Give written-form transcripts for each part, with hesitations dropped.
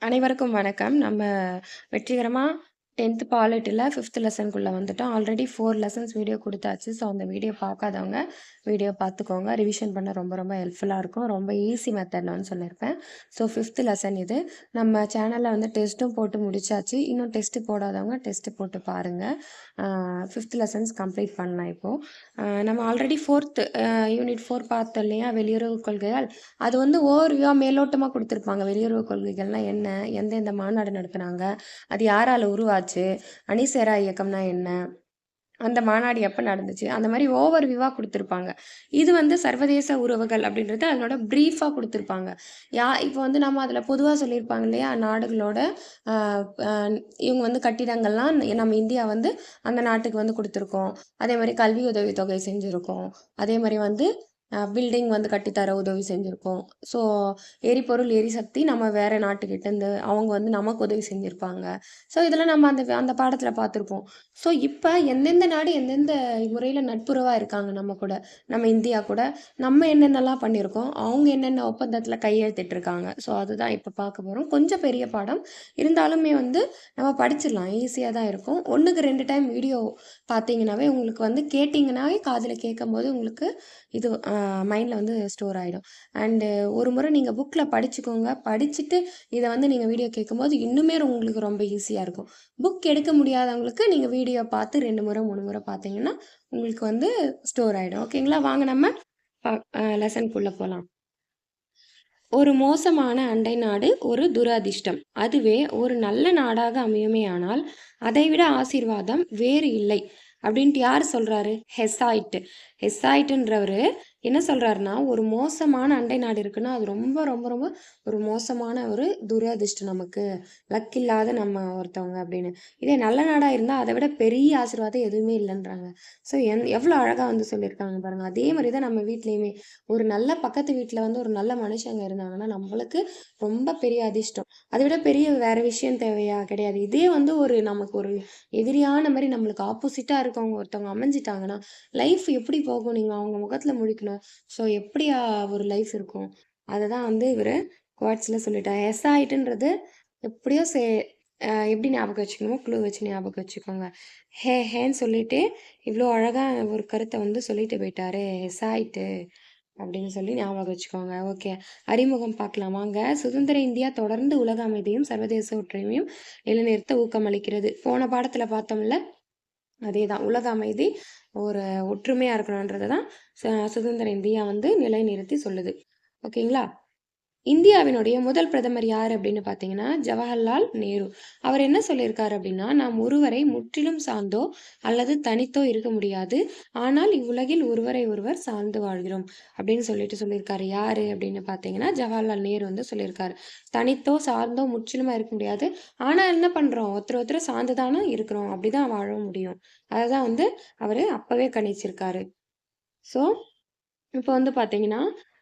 அனைவருக்கும் வணக்கம். நம்ம வெற்றிகரமா 10th பாலிட்டில 5th லெசனுக்குள்ள வந்துட்டோம். ஆல்ரெடி 4 லெசன்ஸ் வீடியோ குடுத்தாச்சு. ஸோ, அந்த வீடியோ பார்க்காதவங்க வீடியோ பார்த்துக்கோங்க. ரிவிஷன் பண்ண ரொம்ப ரொம்ப ஹெல்ப்ஃபுல்லா இருக்கும். ரொம்ப ஈஸி மெத்தட் நான் சொல்லியிருப்பேன். ஸோ, 5th லெசன் இது. நம்ம சேனல்ல வந்து டெஸ்ட்டும் போட்டு முடிச்சாச்சு. இன்னும் டெஸ்ட் போடாதவங்க டெஸ்ட் போட்டு பாருங்க. 5th லெசன்ஸ் கம்ப்ளீட் பண்ணலாம் இப்போ. நம்ம ஆல்ரெடி 4th யூனிட் 4 பார்த்தோம் இல்லையா? வெளியுறவு கொள்கைகள். அது வந்து ஓவர்வியூவா மேலோட்டமா குடுத்துருப்பாங்க. வெளியுறவு கொள்கைகள்னா என்ன? எந்தெந்த மாநாடு நடத்துனாங்க? அது யாரால உருவாச்சு? அணிசேரா இயக்கம்னா என்ன? அந்த மாநாடு எப்ப நடந்துச்சு? அந்த மாரி ஓவர்வியூவா குடுத்துருப்பாங்க. இது வந்து சர்வதேச உறவுகள் அப்படின்றது அதனோட பிரீஃபா குடுத்துருப்பாங்க. இப்ப வந்து நம்ம அதுல பொதுவா சொல்லியிருப்பாங்க இல்லையா? நாடுகளோட அ அ இவங்க வந்து கட்டிடங்கள்லாம் நம்ம இந்தியா வந்து அந்த நாட்டுக்கு வந்து குடுத்துருக்கோம். அதே மாரி கல்வி உதவித்தொகை செஞ்சிருக்கோம். அதே மாரி வந்து பில்டிங் வந்து கட்டித்தர உதவி செஞ்சிருக்கோம். ஸோ, எரிபொருள், எரிசக்தி நம்ம வேற நாட்டுக்கிட்டேருந்து அவங்க வந்து நமக்கு உதவி செஞ்சிருப்பாங்க. ஸோ, இதெல்லாம் நம்ம அந்த பாடத்துல பார்த்துருப்போம். ஸோ, இப்ப எந்தெந்த நாடு எந்தெந்த முறையில நட்புறவா இருக்காங்க நம்ம கூட, நம்ம இந்தியா கூட, நம்ம என்னென்னலாம் பண்ணியிருக்கோம், அவங்க என்னென்ன ஒப்பந்தத்துல கையெழுத்திட்டுருக்காங்க. ஸோ, அதுதான் இப்ப பார்க்க போறோம். கொஞ்சம் பெரிய பாடம். இருந்தாலுமே வந்து நம்ம படிச்சிடலாம். ஈஸியா தான் இருக்கும். 1க்கு 2 டைம் வீடியோ பார்த்தீங்கன்னாவே, உங்களுக்கு வந்து கேட்டீங்கன்னாவே காதுல கேட்கும்போது உங்களுக்கு இது மைண்ட்ல வந்து ஸ்டோர் ஆயிடும். அண்டு ஒரு முறை நீங்க புக்ல படிச்சுக்கோங்க. படிச்சுட்டு இத வந்து நீங்க வீடியோ கேட்கும்போது இன்னுமே உங்களுக்கு ரொம்ப ஈஸியா இருக்கும். புக் எடுக்க முடியாதவங்களுக்கு நீங்க வீடியோ பார்த்து 2 முறை, 3 முறை பார்த்தீங்கன்னா, உங்களுக்கு வந்து ஸ்டோர் ஆயிடும். ஓகேங்களா? வாங்க நம்ம ப லெசனுக்குள்ள போலாம். ஒரு மோசமான அண்டை நாடு ஒரு துரதிர்ஷ்டம். அதுவே ஒரு நல்ல நாடாக அமையுமேயானால், அதைவிட ஆசீர்வாதம் வேறு இல்லை. அப்படின்ட்டு யார் சொல்றாரு? ஹெஸாய்ட். ஹெஸாய்ட்ன்றவரு என்ன சொல்றாருன்னா, ஒரு மோசமான அண்டை நாடு இருக்குன்னா, அது ரொம்ப ரொம்ப ரொம்ப ஒரு மோசமான ஒரு துரதிர்ஷ்டம் நமக்கு. லக் இல்லாத நம்ம ஒருத்தவங்க அப்படின்னு. இதே நல்ல நாடா இருந்தா, அதை விட பெரிய ஆசீர்வாதம் எதுவுமே இல்லைன்றாங்க. ஸோ, எவ்வளோ அழகா வந்து சொல்லியிருக்காங்க பாருங்க. அதே மாரி தான் நம்ம வீட்லயுமே ஒரு நல்ல பக்கத்து வீட்ல வந்து ஒரு நல்ல மனுஷங்க இருந்தாங்கன்னா, நம்மளுக்கு ரொம்ப பெரிய அதிர்ஷ்டம். அதை விட பெரிய வேற விஷயம் தேவையா? கிடையாது. இதே வந்து ஒரு நமக்கு ஒரு எதிரியான மாரி நம்மளுக்கு ஆப்போசிட்டா இருக்கவங்க ஒருத்தவங்க அமைஞ்சிட்டாங்கன்னா, லைஃப் எப்படி போகும்? நீங்க அவங்க முகத்துல முழிக்கணும். ஸோ எப்படியா ஒரு லைஃப் இருக்கும்? அததான் வந்து இவரு குவாட்ஸ்ல சொல்லிட்டாரு. எஸ்ஆயிட்டுன்றது எப்படியோ எப்படி ஞாபகம் வச்சுக்கணுமோ, க்ளூ வச்சு ஞாபகம் வச்சுக்கோங்க. ஹேன்னு சொல்லிட்டு இவ்ளோ அழகா ஒரு கருத்த வந்து சொல்லிட்டு போயிட்டாரு. எஸ்ஆயிட்டு. அப்படின்னு சொல்லி ஞாபகம் வச்சுக்கோங்க. ஓகே. அறிமுகம் பார்க்கலாம் வாங்க. சுதந்திர இந்தியா தொடர்ந்து உலக அமைதியும், சர்வதேச ஒற்றுமையும் நிலைநிறுத்த ஊக்கமளிக்கிறது. போன பாடத்துல பார்த்தோம்ல, அதேதான். உலக அமைதி, ஒரு ஒற்றுமையா இருக்கணும்ன்றத தான் சுதந்திர இந்தியா வந்து நிலைநிறுத்தி சொல்லுது. ஓகேங்களா? இந்தியாவினுடைய முதல் பிரதமர் யார் அப்படின்னு பார்த்தீங்கன்னா, ஜவஹர்லால் நேரு. அவர் என்ன சொல்லியிருக்காரு அப்படின்னா, நாம் ஒருவரை முற்றிலும் சார்ந்தோ அல்லது தனித்தோ இருக்க முடியாது. ஆனால் இவ்வுலகில் ஒருவரை ஒருவர் சார்ந்து வாழ்கிறோம். அப்படின்னு சொல்லியிருக்காரு. யாரு அப்படின்னு பார்த்தீங்கன்னா, ஜவஹர்லால் நேரு வந்து சொல்லியிருக்காரு. தனித்தோ, சார்ந்தோ முற்றிலுமா இருக்க முடியாது. ஆனா என்ன பண்றோம்? ஒருத்தர் ஒருத்தர் சார்ந்து தானே இருக்கிறோம். அப்படிதான் வாழ முடியும். அததான் வந்து அவரு அப்பவே கணிச்சிருக்காரு. ஸோ இப்போ வந்து பார்த்தீங்கன்னா,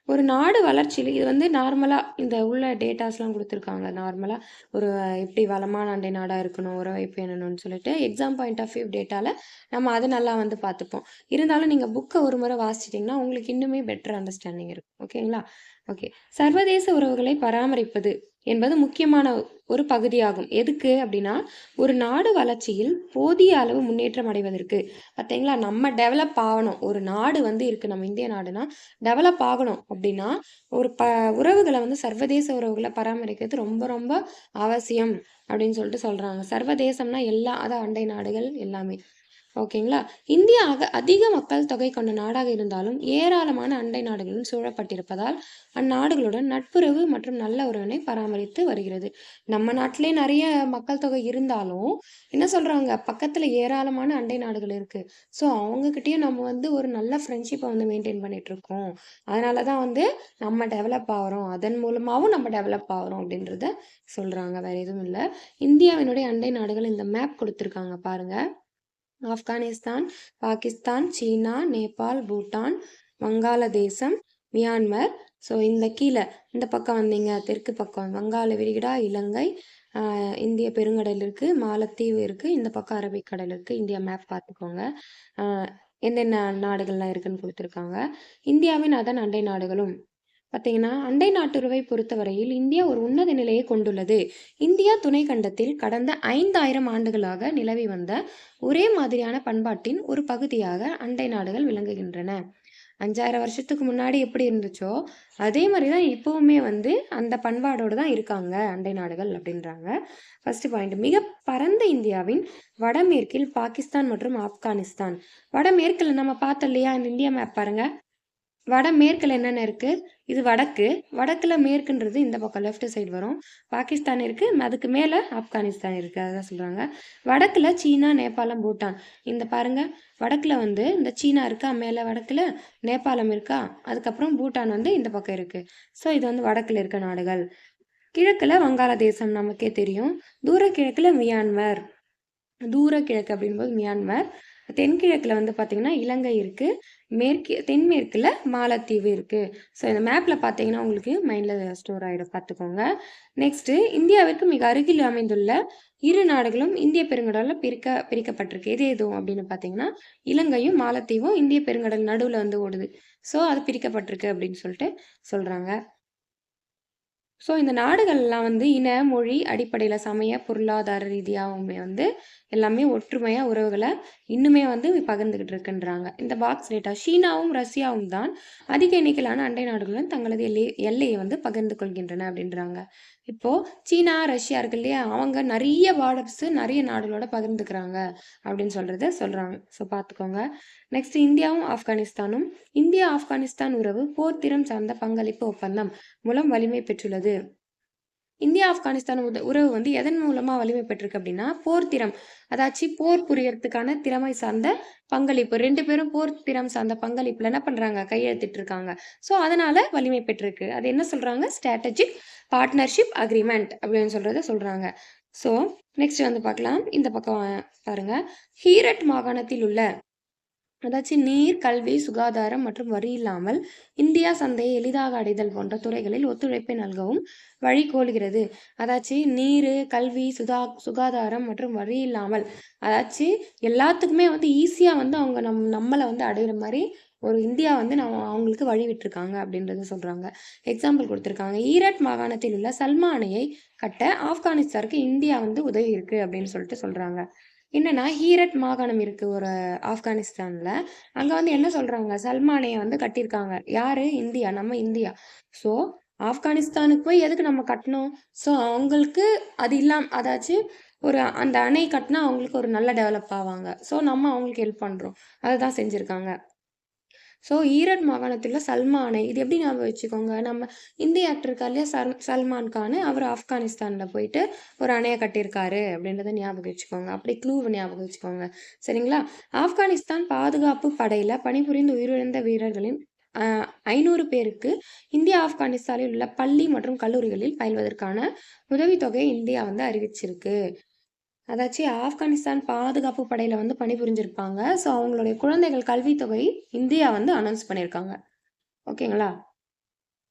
ஒரு நாடு வளர்ச்சியில இது வந்து நார்மலா இந்த உள்ள டேட்டாஸ்லாம் குடுத்துருக்காங்க. நார்மலா ஒரு எப்படி வளமான அண்டை நாடா இருக்கணும், உறவை பேணணும்னு சொல்லிட்டு எக்ஸாம் பாயிண்ட் ஆஃப் வியூ டேட்டால நம்ம அத நல்லா வந்து பார்த்துப்போம். இருந்தாலும் நீங்க புக்க ஒரு முறை வாசிச்சிட்டீங்கன்னா, உங்களுக்கு இன்னுமே பெட்டர் அண்டர்ஸ்டாண்டிங் இருக்கும். ஓகேங்களா? ஓகே. சர்வதேச உறவுகளை பராமரிப்பது என்பது முக்கியமான ஒரு பகுதியாகும். எதுக்கு அப்படின்னா, ஒரு நாடு வளர்ச்சியில் போதிய அளவு முன்னேற்றம் அடைவதற்கு. பார்த்தீங்களா? நம்ம டெவலப் ஆவணும். ஒரு நாடு வந்து இருக்கு. நம்ம இந்திய நாடுனா, டெவலப் ஆகணும் அப்டின்னா, ஒரு உறவுகள வந்து சர்வதேச உறவுகள பராமரிக்கிறது ரொம்ப ரொம்ப அவசியம் அப்டின்னு சொல்லிட்டு சொல்றாங்க. சர்வதேசம்னா அதான் அண்டை நாடுகள் எல்லாமே. ஓகேங்களா? இந்தியா அதிக மக்கள் தொகை கொண்ட நாடாக இருந்தாலும், ஏராளமான அண்டை நாடுகளுடன் சூழப்பட்டிருப்பதால், அந்நாடுகளுடன் நட்புறவு மற்றும் நல்ல உறவினை பராமரித்து வருகிறது. நம்ம நாட்டிலே நெறைய மக்கள் தொகை இருந்தாலும், என்ன சொல்றாங்க? பக்கத்துல ஏராளமான அண்டை நாடுகள் இருக்கு. ஸோ, அவங்ககிட்டயும் நம்ம வந்து ஒரு நல்ல ஃப்ரெண்ட்ஷிப்ப வந்து மெயின்டெயின் பண்ணிட்டுருக்கோம். அதனால தான் வந்து நம்ம டெவலப் ஆகுறோம். அதன் மூலமாவும் நம்ம டெவலப் ஆகுறோம் அப்டின்றத சொல்றாங்க. வேற எதுவும் இல்ல. இந்தியாவினுடைய அண்டை நாடுகள் இந்த மேப் குடுத்துருக்காங்க பாருங்க. ஆப்கானிஸ்தான், பாகிஸ்தான், சீனா, நேபாள், பூட்டான், வங்காளதேசம், மியான்மர். ஸோ இந்த கீழ இந்த பக்கம் வந்தீங்க தெற்கு பக்கம் வங்காள விரிகுடா, இலங்கை, இந்திய பெருங்கடல் இருக்கு, மாலத்தீவு இருக்கு, இந்த பக்கம் அரபிக்கடல் இருக்கு. இந்தியா மேப் பார்த்துக்கோங்க. அ எந்தெந்த நாடுகள்லாம் இருக்குன்னு குடுத்துருக்காங்க. இந்தியாவின் அதன் அண்டை நாடுகளும் பார்த்தீங்கன்னா, அண்டை நாட்டுறவை பொறுத்தவரையில் இந்தியா ஒரு உன்னத நிலையை கொண்டுள்ளது. இந்தியா துணைக்கண்டத்தில் கடந்த 5000 ஆண்டுகளாக நிலவி வந்த ஒரே மாதிரியான பண்பாட்டின் ஒரு பகுதியாக அண்டை நாடுகள் விளங்குகின்றன. 5000 வருஷத்துக்கு முன்னாடி எப்படி இருந்துச்சோ, அதே மாரி தான் இப்பவுமே வந்து அந்த பண்பாடோட தான் இருக்காங்க அண்டை நாடுகள் அப்படின்றாங்க. ஃபர்ஸ்ட் பாயிண்ட் மிக பரந்த இந்தியாவின் வடமேற்கில் பாகிஸ்தான் மற்றும் ஆப்கானிஸ்தான். வடமேற்குல நம்ம பார்த்தோம் இல்லையா? இந்த இந்தியா மேப் பாருங்க. வடமேற்குல என்னென்ன இருக்கு? இது வடக்கு. வடக்குல மேற்குன்றது இந்த பக்கம் லெஃப்ட் சைடு வரும். பாகிஸ்தான் இருக்கு. அதுக்கு மேல ஆப்கானிஸ்தான் இருக்கு. அதான் சொல்றாங்க. வடக்குல சீனா, நேபாளம், பூட்டான். இந்த பாருங்க. வடக்குல வந்து இந்த சீனா இருக்கா, மேல வடக்குல நேபாளம் இருக்கா, அதுக்கப்புறம் பூட்டான் வந்து இந்த பக்கம் இருக்கு. ஸோ இது வந்து வடக்குல இருக்க நாடுகள். கிழக்குல வங்காளதேசம் நமக்கே தெரியும். தூர கிழக்குல மியான்மர். தூர கிழக்கு அப்படின்போது மியான்மர். தென்கிழக்குல வந்து பார்த்தீங்கன்னா இலங்கை இருக்கு. தென்மேற்குல மாலத்தீவு இருக்கு. ஸோ இந்த மேப்ல பார்த்தீங்கன்னா உங்களுக்கு மைண்ட்ல ஸ்டோர் ஆயிடும், பார்த்துக்கோங்க. நெக்ஸ்ட் இந்தியாவிற்கு மிக அருகில் அமைந்துள்ள இரு நாடுகளும் இந்திய பெருங்கடல்ல பிரிக்கப்பட்டிருக்கு. எது எதுவும் அப்படின்னு பார்த்தீங்கன்னா இலங்கையும் மாலத்தீவும் இந்திய பெருங்கடல் நடுவுல வந்து ஓடுது. ஸோ அது பிரிக்கப்பட்டிருக்கு அப்படின்னு சொல்லிட்டு சொல்றாங்க. ஸோ இந்த நாடுகள்லாம் வந்து இன, மொழி அடிப்படையில சமய, பொருளாதார ரீதியாவுமே வந்து எல்லாமே ஒற்றுமையா உறவுகள இன்னுமே வந்து பகிர்ந்துகிட்டு இருக்குன்றாங்க. இந்த பாக்ஸ் டேட்டா சீனாவும், ரஷ்யாவும் தான் அதிக எண்ணிக்கையிலான அண்டை நாடுகளுடன் தங்களது எல்லையை வந்து பகிர்ந்து கொள்கின்றன அப்படின்றாங்க. இப்போ சீனா, ரஷ்யா இருக்கு இல்லையா? அவங்க நிறைய பார்டர்ஸ் நிறைய நாடுகளோட பகிர்ந்துக்கிறாங்க அப்படின்னு சொல்றாங்க. ஸோ பார்த்துக்கோங்க. நெக்ஸ்ட் இந்தியாவும் ஆப்கானிஸ்தானும். இந்தியா ஆப்கானிஸ்தான் உறவு போர் திறம் சார்ந்த பங்களிப்பு ஒப்பந்தம் மூலம் வலிமை பெற்றுள்ளது. இந்தியா ஆப்கானிஸ்தான் உறவு வந்து எதன் மூலமா வலிமை பெற்றிருக்கு அப்படின்னா போர் திறம், அதாச்சும் போர் புரியறதுக்கான திறமை சார்ந்த பங்களிப்பு. 2 பேரும் போர் திறம் சார்ந்த பங்களிப்புல என்ன பண்றாங்க, கையெழுத்திட்டு இருக்காங்க. ஸோ அதனால வலிமை பெற்றிருக்கு. அது என்ன சொல்றாங்க, ஸ்ட்ராட்டஜிக் பார்ட்னர்ஷிப் அக்ரிமெண்ட் அப்படின்னு சொல்றாங்க. ஸோ நெக்ஸ்ட் வந்து பார்க்கலாம். இந்த பக்கம் பாருங்க. ஹீரட் மாகாணத்தில் உள்ள அதாச்சும் நீர், கல்வி, சுகாதாரம் மற்றும் வரி இல்லாமல் இந்தியா சந்தையை எளிதாக அடைதல் போன்ற துறைகளில் ஒத்துழைப்பை நல்கவும் வழிகோலுகிறது. அதாச்சும் நீர், கல்வி, சுகாதாரம் மற்றும் வரி இல்லாமல், அதாச்சும் எல்லாத்துக்குமே வந்து ஈஸியாக வந்து அவங்க நம்மளை வந்து அடையிற மாதிரி ஒரு இந்தியா வந்து அவங்களுக்கு வழி விட்டுருக்காங்க அப்படின்றத சொல்றாங்க. எக்ஸாம்பிள் கொடுத்துருக்காங்க. ஈராட் மாகாணத்தில் உள்ள சல்மா அணையை கட்ட ஆப்கானிஸ்தானுக்கு இந்தியா வந்து உதவி இருக்கு அப்படின்னு சொல்லிட்டு சொல்றாங்க. என்னன்னா ஹீரட் மாகாணம் இருக்கு ஒரு ஆப்கானிஸ்தான்ல. அங்க வந்து என்ன சொல்றாங்க, சல்மானையை வந்து கட்டியிருக்காங்க. யாரு? இந்தியா, நம்ம இந்தியா. ஸோ ஆப்கானிஸ்தானுக்கு போய் எதுக்கு நம்ம கட்டணும்? ஸோ அவங்களுக்கு அது இல்லாம அதாச்சும் ஒரு அந்த அணை கட்டினா அவங்களுக்கு ஒரு நல்ல டெவலப் ஆவாங்க. ஸோ நம்ம அவங்களுக்கு ஹெல்ப் பண்றோம். அதை தான் செஞ்சிருக்காங்க. ஸோ ஈரட் மாகாணத்தில் சல்மான் அணை இது எப்படி ஞாபகம் வச்சுக்கோங்க, நம்ம இந்திய ஆக்டர் இருக்கா இல்லையா சல்மான் கான், அவர் ஆப்கானிஸ்தானில் போயிட்டு ஒரு அணையை கட்டியிருக்காரு அப்படின்றத ஞாபகம் வச்சுக்கோங்க. அப்படி க்ளூவை ஞாபகம் வச்சுக்கோங்க. சரிங்களா? ஆப்கானிஸ்தான் பாதுகாப்பு படையில் பணிபுரிந்து உயிரிழந்த வீரர்களின் 500 பேருக்கு இந்தியா ஆப்கானிஸ்தானில் உள்ள பள்ளி மற்றும் கல்லூரிகளில் பயில்வதற்கான உதவித்தொகையை இந்தியா வந்து அறிவிச்சிருக்கு. அதாச்சும் ஆப்கானிஸ்தான் பாதுகாப்பு படையில வந்து பணிபுரிஞ்சிருப்பாங்க. ஸோ அவங்களுடைய குழந்தைகள் கல்வித்தொகை இந்தியா வந்து அனௌன்ஸ் பண்ணியிருக்காங்க. ஓகேங்களா?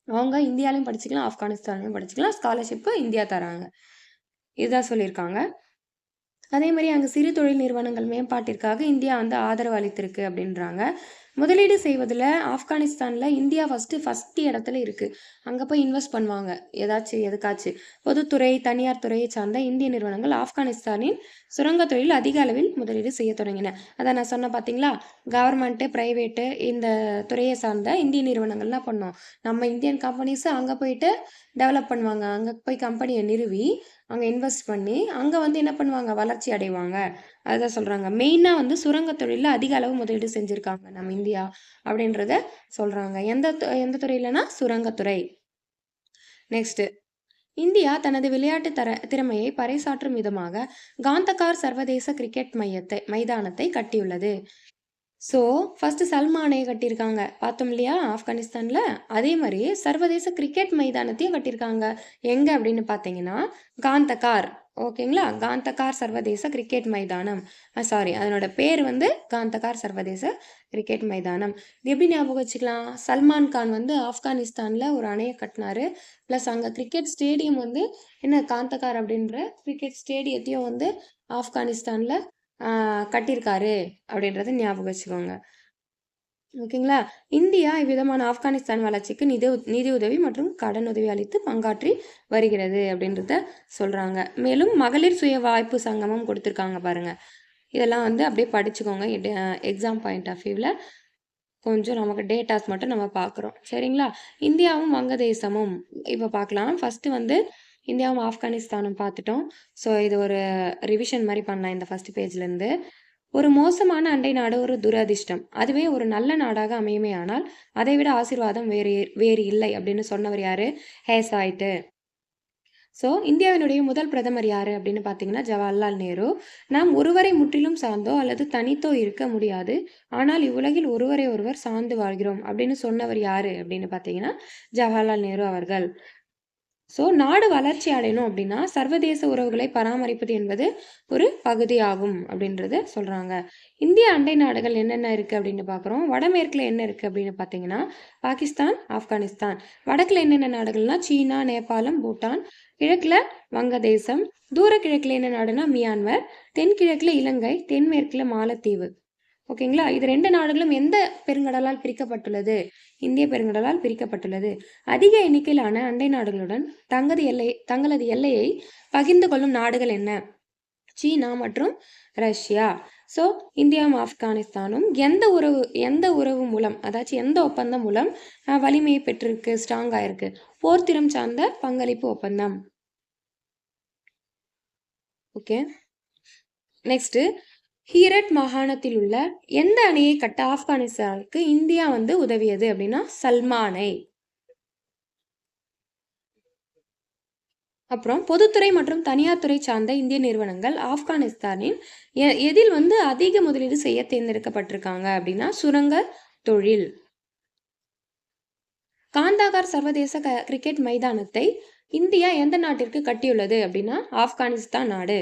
அவங்க இந்தியாலையும் படிச்சுக்கலாம், ஆப்கானிஸ்தான்லையும் படிச்சுக்கலாம். ஸ்காலர்ஷிப்பு இந்தியா தராங்க. இதுதான் சொல்லியிருக்காங்க. அதே மாதிரி அங்கே சிறு தொழில் நிறுவனங்கள் மேம்பாட்டிற்காக இந்தியா வந்து ஆதரவு அளித்திருக்கு அப்படின்றாங்க. முதலீடு செய்வதில் ஆப்கானிஸ்தானில் இந்தியா ஃபர்ஸ்ட் இடத்துல இருக்குது. அங்கே போய் இன்வெஸ்ட் பண்ணுவாங்க ஏதாச்சும் எதுக்காச்சும். பொதுத்துறை, தனியார் துறையை சார்ந்த இந்திய நிறுவனங்கள் ஆப்கானிஸ்தானின் சுரங்க தொழில் அதிக அளவில் முதலீடு செய்ய தொடங்கின. அதை நான் சொன்னேன் பார்த்தீங்களா? கவர்மெண்ட்டு, ப்ரைவேட்டு இந்த துறையை சார்ந்த இந்திய நிறுவனங்கள் என்ன பண்ணோம், நம்ம இந்தியன் கம்பெனிஸு அங்கே போயிட்டு டெவலப் பண்ணுவாங்க. அங்கே போய் கம்பெனியை நிறுவி அங்கே இன்வெஸ்ட் பண்ணி அங்கே வந்து என்ன பண்ணுவாங்க, வளர்ச்சி அடைவாங்க. அதுதான் சொல்கிறாங்க. மெயினாக வந்து சுரங்க தொழிலில் அதிக அளவு முதலீடு செஞ்சுருக்காங்க நம்ம இந்தியா அப்படின்றத சொல்கிறாங்க. எந்த துறையிலனா சுரங்கத்துறை. நெக்ஸ்ட் இந்தியா தனது விளையாட்டு திறமையை பறைசாற்றும் விதமாக காந்தகார் சர்வதேச கிரிக்கெட் மைதானத்தை கட்டியுள்ளது. ஸோ ஃபர்ஸ்ட் சல்மானையை கட்டியிருக்காங்க பார்த்தோம் இல்லையா ஆப்கானிஸ்தானில். அதே மாதிரி சர்வதேச கிரிக்கெட் மைதானத்தையும் கட்டியிருக்காங்க. எங்கே அப்படின்னு பார்த்தீங்கன்னா காந்தகார். ஓகேங்களா? காந்தகார் சர்வதேச கிரிக்கெட் மைதானம். சாரி, அதனோட பேர் வந்து காந்தகார் சர்வதேச கிரிக்கெட் மைதானம். இது எப்படி ஞாபகம் வச்சுக்கலாம்? சல்மான் கான் வந்து ஆப்கானிஸ்தானில் ஒரு அணையை கட்டினாரு. ப்ளஸ் அங்கே கிரிக்கெட் ஸ்டேடியம் வந்து என்ன காந்தகார் அப்படின்ற கிரிக்கெட் ஸ்டேடியத்தையும் வந்து ஆப்கானிஸ்தானில் கட்டியிருக்காரு அப்படின்றத ஞாபகம் வச்சுக்கோங்க. ஓகேங்களா? இந்தியா இவ்விதமான ஆப்கானிஸ்தான் வளர்ச்சிக்கு நிதி உதவி மற்றும் கடனுதவி அளித்து பங்காற்றி வருகிறது அப்படின்றத சொல்றாங்க. மேலும் மகளிர் சுய வாய்ப்பு சங்கமம் கொடுத்திருக்காங்க பாருங்க. இதெல்லாம் வந்து அப்படியே படிச்சுக்கோங்க. எக்ஸாம் பாயிண்ட் ஆஃப் வியூவில் கொஞ்சம் நமக்கு டேட்டாஸ் மட்டும் நம்ம பார்க்குறோம். சரிங்களா? இந்தியாவும் வங்கதேசமும் இப்போ பார்க்கலாம். ஃபஸ்ட்டு வந்து இந்தியாவும் ஆப்கானிஸ்தானும் பார்த்துட்டோம். ஸோ இது ஒரு ரிவிஷன் மாதிரி பண்ணலாம் இந்த ஃபஸ்ட் பேஜ்லேருந்து. ஒரு மோசமான அண்டை நாடு ஒரு துரதிர்ஷ்டம். அதுவே ஒரு நல்ல நாடாக அமையுமே ஆனால் அதைவிட ஆசீர்வாதம் வேறு இல்லை அப்படின்னு சொன்னவர் யாரு? ஹேசாய்ட்டு. ஸோ இந்தியாவினுடைய முதல் பிரதமர் யாரு அப்படின்னு பார்த்தீங்கன்னா ஜவஹர்லால் நேரு. நாம் ஒருவரை முற்றிலும் சார்ந்தோ அல்லது தனித்தோ இருக்க முடியாது. ஆனால் இவ்வுலகில் ஒருவரை ஒருவர் சார்ந்து வாழ்கிறோம் அப்படின்னு சொன்னவர் யாரு அப்படின்னு பார்த்தீங்கன்னா ஜவஹர்லால் நேரு அவர்கள். ஸோ நாடு வளர்ச்சி அடையணும் அப்படின்னா சர்வதேச உறவுகளை பராமரிப்பது என்பது ஒரு பகுதியாகும் அப்படின்றத சொல்றாங்க. இந்திய அண்டை நாடுகள் என்னென்ன இருக்கு அப்படின்னு பார்க்குறோம். வடமேற்குல என்ன இருக்கு அப்படின்னு பார்த்தீங்கன்னா பாகிஸ்தான், ஆப்கானிஸ்தான். வடக்குல என்னென்ன நாடுகள்னா சீனா, நேபாளம், பூட்டான். கிழக்குல வங்கதேசம். தூர கிழக்குல என்ன நாடுனா மியான்மர். தென்கிழக்குல இலங்கை. தென்மேற்குல மாலத்தீவு. ஓகேங்களா? இது 2 நாடுகளும் எந்த பெருங்கடலால் பிரிக்கப்பட்டுள்ளது? இந்திய பெருங்கடலால் பிரிக்கப்பட்டுள்ளது. அதிக எண்ணிக்கையிலான அண்டை நாடுகளுடன் தங்களது எல்லையை பகிர்ந்து கொள்ளும் நாடுகள் என்ன? சீனா மற்றும் ரஷ்யா. ஸோ இந்தியாவும் ஆப்கானிஸ்தானும் எந்த உறவு மூலம், அதாச்சும் எந்த ஒப்பந்தம் மூலம் வலிமையை பெற்றிருக்கு, ஸ்ட்ராங் ஆயிருக்கு? போர்த்திறம் சார்ந்த பங்களிப்பு ஒப்பந்தம். ஓகே, நெக்ஸ்ட் ஹீரட் மாகாணத்தில் உள்ள எந்த அணையை கட்ட ஆப்கானிஸ்தானுக்கு இந்தியா வந்து உதவியது அப்படின்னா சல்மானை. அப்புறம் பொதுத்துறை மற்றும் தனியார் துறை சார்ந்த இந்திய நிறுவனங்கள் ஆப்கானிஸ்தானின் எதில் வந்து அதிக முதலீடு செய்ய தேர்ந்தெடுக்கப்பட்டிருக்காங்க அப்படின்னா சுரங்க தொழில். காந்தாகார் சர்வதேச கிரிக்கெட் மைதானத்தை இந்தியா எந்த நாட்டிற்கு கட்டியுள்ளது அப்படின்னா ஆப்கானிஸ்தான் நாடு.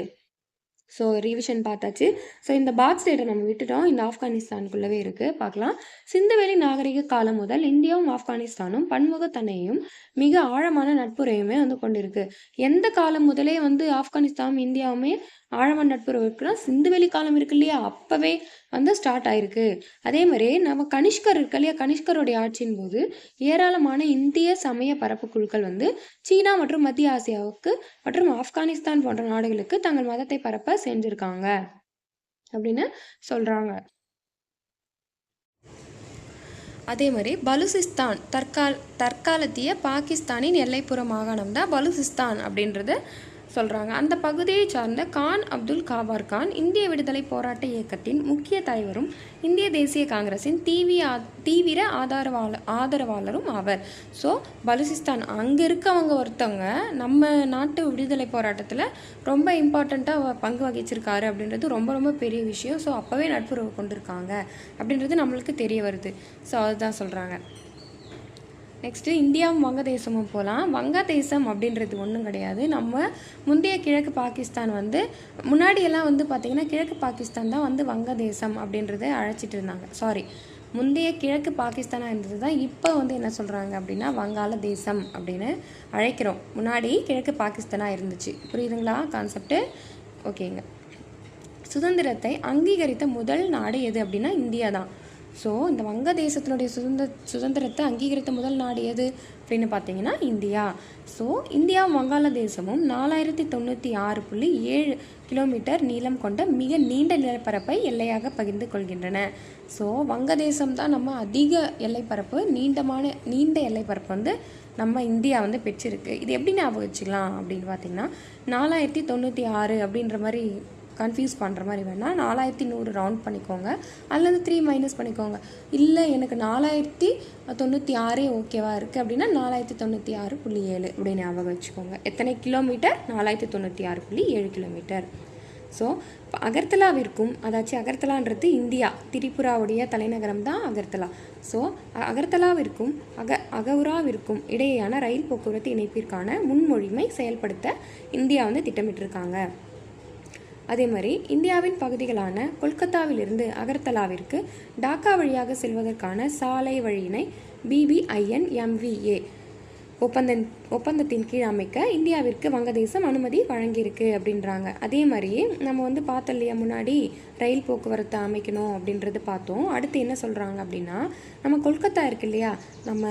ஸோ ரிவிஷன் பார்த்தாச்சு. ஸோ இந்த பாக்ஸ் டேட்டை நம்ம விட்டுட்டோம். இந்த ஆப்கானிஸ்தானுக்குள்ளவே இருக்குது, பார்க்கலாம். சிந்துவெளி நாகரிக காலம் முதல் இந்தியாவும் ஆப்கானிஸ்தானும் பன்முகத்தன்மையும் மிக ஆழமான நட்புறவுமே வந்து கொண்டிருக்கு. எந்த காலம் முதலே வந்து ஆப்கானிஸ்தானும் இந்தியாவுமே ஆழமான நட்புறவு இருக்குன்னா சிந்துவெளி காலம் இருக்கு இல்லையா, அப்போவே வந்து ஸ்டார்ட் ஆயிருக்கு. அதே மாதிரி நம்ம கனிஷ்கர் இருக்கு இல்லையா, கனிஷ்கருடைய ஆட்சியின் போது ஏராளமான இந்திய சமய பரப்பு குழுக்கள் வந்து சீனா மற்றும் மத்திய ஆசியாவுக்கு மற்றும் ஆப்கானிஸ்தான் போன்ற நாடுகளுக்கு தங்கள் மதத்தை பரப்ப செஞ்சிருக்காங்க அப்படின்னு சொல்றாங்க. அதே மாதிரி பலுசிஸ்தான் தற்காலத்திய பாகிஸ்தானின் எல்லைப்புற மாகாணம் தான் பலுசிஸ்தான் அப்படின்றது சொல்கிறாங்க. அந்த பகுதியை சார்ந்த கான் அப்துல் காபார் கான் இந்திய விடுதலை போராட்ட இயக்கத்தின் முக்கிய தலைவரும் இந்திய தேசிய காங்கிரஸின் தீவிர ஆதரவாளரும் ஆவர். ஸோ பலுசிஸ்தான் அங்கே இருக்கவங்க ஒருத்தவங்க நம்ம நாட்டு விடுதலை போராட்டத்தில் ரொம்ப இம்பார்ட்டண்ட்டாக பங்கு வகிச்சிருக்காரு அப்படின்றது ரொம்ப ரொம்ப பெரிய விஷயம். ஸோ அப்போவே நட்புறவு கொண்டிருக்காங்க அப்படின்றது நம்மளுக்கு தெரிய வருது. ஸோ அதுதான் சொல்கிறாங்க. நெக்ஸ்ட்டு இந்தியாவும் வங்கதேசமும் போகலாம். வங்கதேசம் அப்படின்றது ஒன்றும் கிடையாது. நம்ம முந்தைய கிழக்கு பாகிஸ்தான் வந்து முன்னாடியெல்லாம் வந்து பார்த்திங்கன்னா கிழக்கு பாகிஸ்தான் தான் வந்து வங்கதேசம் அப்படின்றத அழைச்சிட்டு இருந்தாங்க. சாரி, முந்தைய கிழக்கு பாகிஸ்தானாக இருந்தது தான் இப்போ வந்து என்ன சொல்கிறாங்க அப்படின்னா வங்காள தேசம் அப்படின்னு அழைக்கிறோம். முன்னாடி கிழக்கு பாகிஸ்தானாக இருந்துச்சு. புரியுதுங்களா கான்செப்ட்டு? ஓகேங்க. சுதந்திரத்தை அங்கீகரித்த முதல் நாடு எது அப்படின்னா இந்தியா தான். ஸோ இந்த வங்கதேசத்தினுடைய சுதந்திரத்தை அங்கீகரித்த முதல் நாடு எது அப்படின்னு பார்த்தீங்கன்னா இந்தியா. ஸோ இந்தியாவும் வங்காளதேசமும் 4096.7 கிலோமீட்டர் நீளம் கொண்ட மிக நீண்ட நிலப்பரப்பை எல்லையாக பகிர்ந்து கொள்கின்றன. ஸோ வங்கதேசம் தான் நம்ம அதிக எல்லைப்பரப்பு, நீண்ட எல்லைப்பரப்பு வந்து நம்ம இந்தியா வந்து பெற்றிருக்கு. இது எப்படி ஞாபகம் வச்சுக்கலாம் அப்படின்னு பார்த்தீங்கன்னா 4096 அப்படின்ற மாதிரி கன்ஃபியூஸ் பண்ணுற மாதிரி வேணால் 4100 ரவுண்ட் பண்ணிக்கோங்க, அல்லது 3 மைனஸ் பண்ணிக்கோங்க. இல்லை எனக்கு 4096 ஓகேவா இருக்குது அப்படின்னா 4096.7 அப்படி ஞாபகம் வச்சுக்கோங்க. எத்தனை கிலோமீட்டர்? 4096.7 கிலோமீட்டர். ஸோ அகர்த்தலாவிற்கும், அகர்த்தலான்றது இந்தியா, திரிபுராவுடைய தலைநகரம் தான் அகர்த்தலா. ஸோ அகர்த்தலாவிற்கும் அகவுராவிற்கும் இடையேயான ரயில் போக்குவரத்து இணைப்பிற்கான முன்மொழிமை செயல்படுத்த இந்தியா வந்து திட்டமிட்டிருக்காங்க. அதே மாதிரி இந்தியாவின் பகுதிகளான கொல்கத்தாவிலிருந்து அகர்த்தலாவிற்கு டாக்கா வழியாக செல்வதற்கான சாலை வழியினை BBINMVA ஒப்பந்தத்தின் கீழ் அமைக்க இந்தியாவிற்கு வங்கதேசம் அனுமதி வழங்கியிருக்கு அப்படின்றாங்க. அதே மாதிரி நம்ம வந்து பார்த்தோம் இல்லையா, முன்னாடி ரயில் போக்குவரத்தை அமைக்கணும் அப்படின்றது பார்த்தோம். அடுத்து என்ன சொல்கிறாங்க அப்படின்னா, நம்ம கொல்கத்தா இருக்கு இல்லையா, நம்ம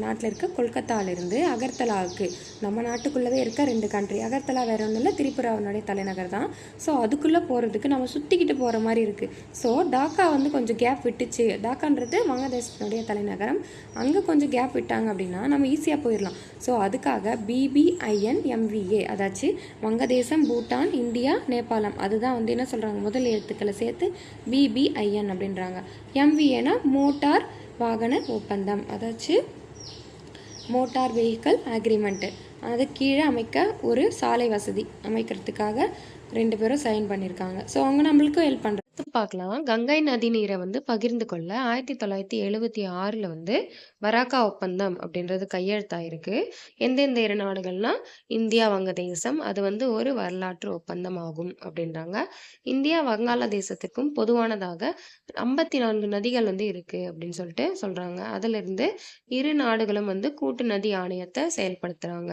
நாட்டில் இருக்க கொல்கத்தாவிலிருந்து அகர்தலாவுக்கு, நம்ம நாட்டுக்குள்ளவே இருக்க 2 கண்ட்ரி, அகர்தலா வேற ஒன்றும் இல்லை, திரிபுராவினுடைய தலைநகர் தான். ஸோ அதுக்குள்ளே போகிறதுக்கு நம்ம சுற்றிக்கிட்டு போகிற மாதிரி இருக்குது. ஸோ டாக்கா வந்து கொஞ்சம் கேப் விட்டுச்சு. டாக்கான்றது வங்கதேசத்தினுடைய தலைநகரம். அங்கே கொஞ்சம் கேப் விட்டாங்க அப்படின்னா நம்ம ஈஸியாக போயிடலாம். ஸோ அதுக்காக BBINMVA, அதாச்சு வங்கதேசம், பூட்டான், இந்தியா, நேபாளம், அதுதான் வந்து என்ன சொல்கிறாங்க, முதல் எழுத்துக்களை சேர்த்து BBIN அப்படின்றாங்க. MVAனா மோட்டார் வாகன ஒப்பந்தம், அதாச்சு மோட்டார் வெஹிக்கல் அக்ரிமெண்ட்டு. அது கீழே அமைக்க ஒரு சாலை வசதி அமைக்கிறதுக்காக 2 பேரும் சைன் பண்ணியிருக்காங்க. ஸோ அவங்க நம்மளுக்கும் ஹெல்ப் பண்ணுறது பார்க்கலாம். கங்கை நதி நீரை வந்து பகிர்ந்து கொள்ள 1976 வந்து வராக்கா ஒப்பந்தம் அப்படின்றது கையெழுத்தாயிருக்கு. எந்தெந்த 2 நாடுகள்னா இந்தியா, வங்கதேசம். அது வந்து ஒரு வரலாற்று ஒப்பந்தம் ஆகும் அப்படின்றாங்க. இந்தியா வங்காளதேசத்துக்கும் பொதுவானதாக 54 நதிகள் வந்து இருக்கு அப்படின்னு சொல்லிட்டு சொல்றாங்க. அதுல இருந்து இரு நாடுகளும் வந்து கூட்டு நதி ஆணையத்தை செயல்படுத்துறாங்க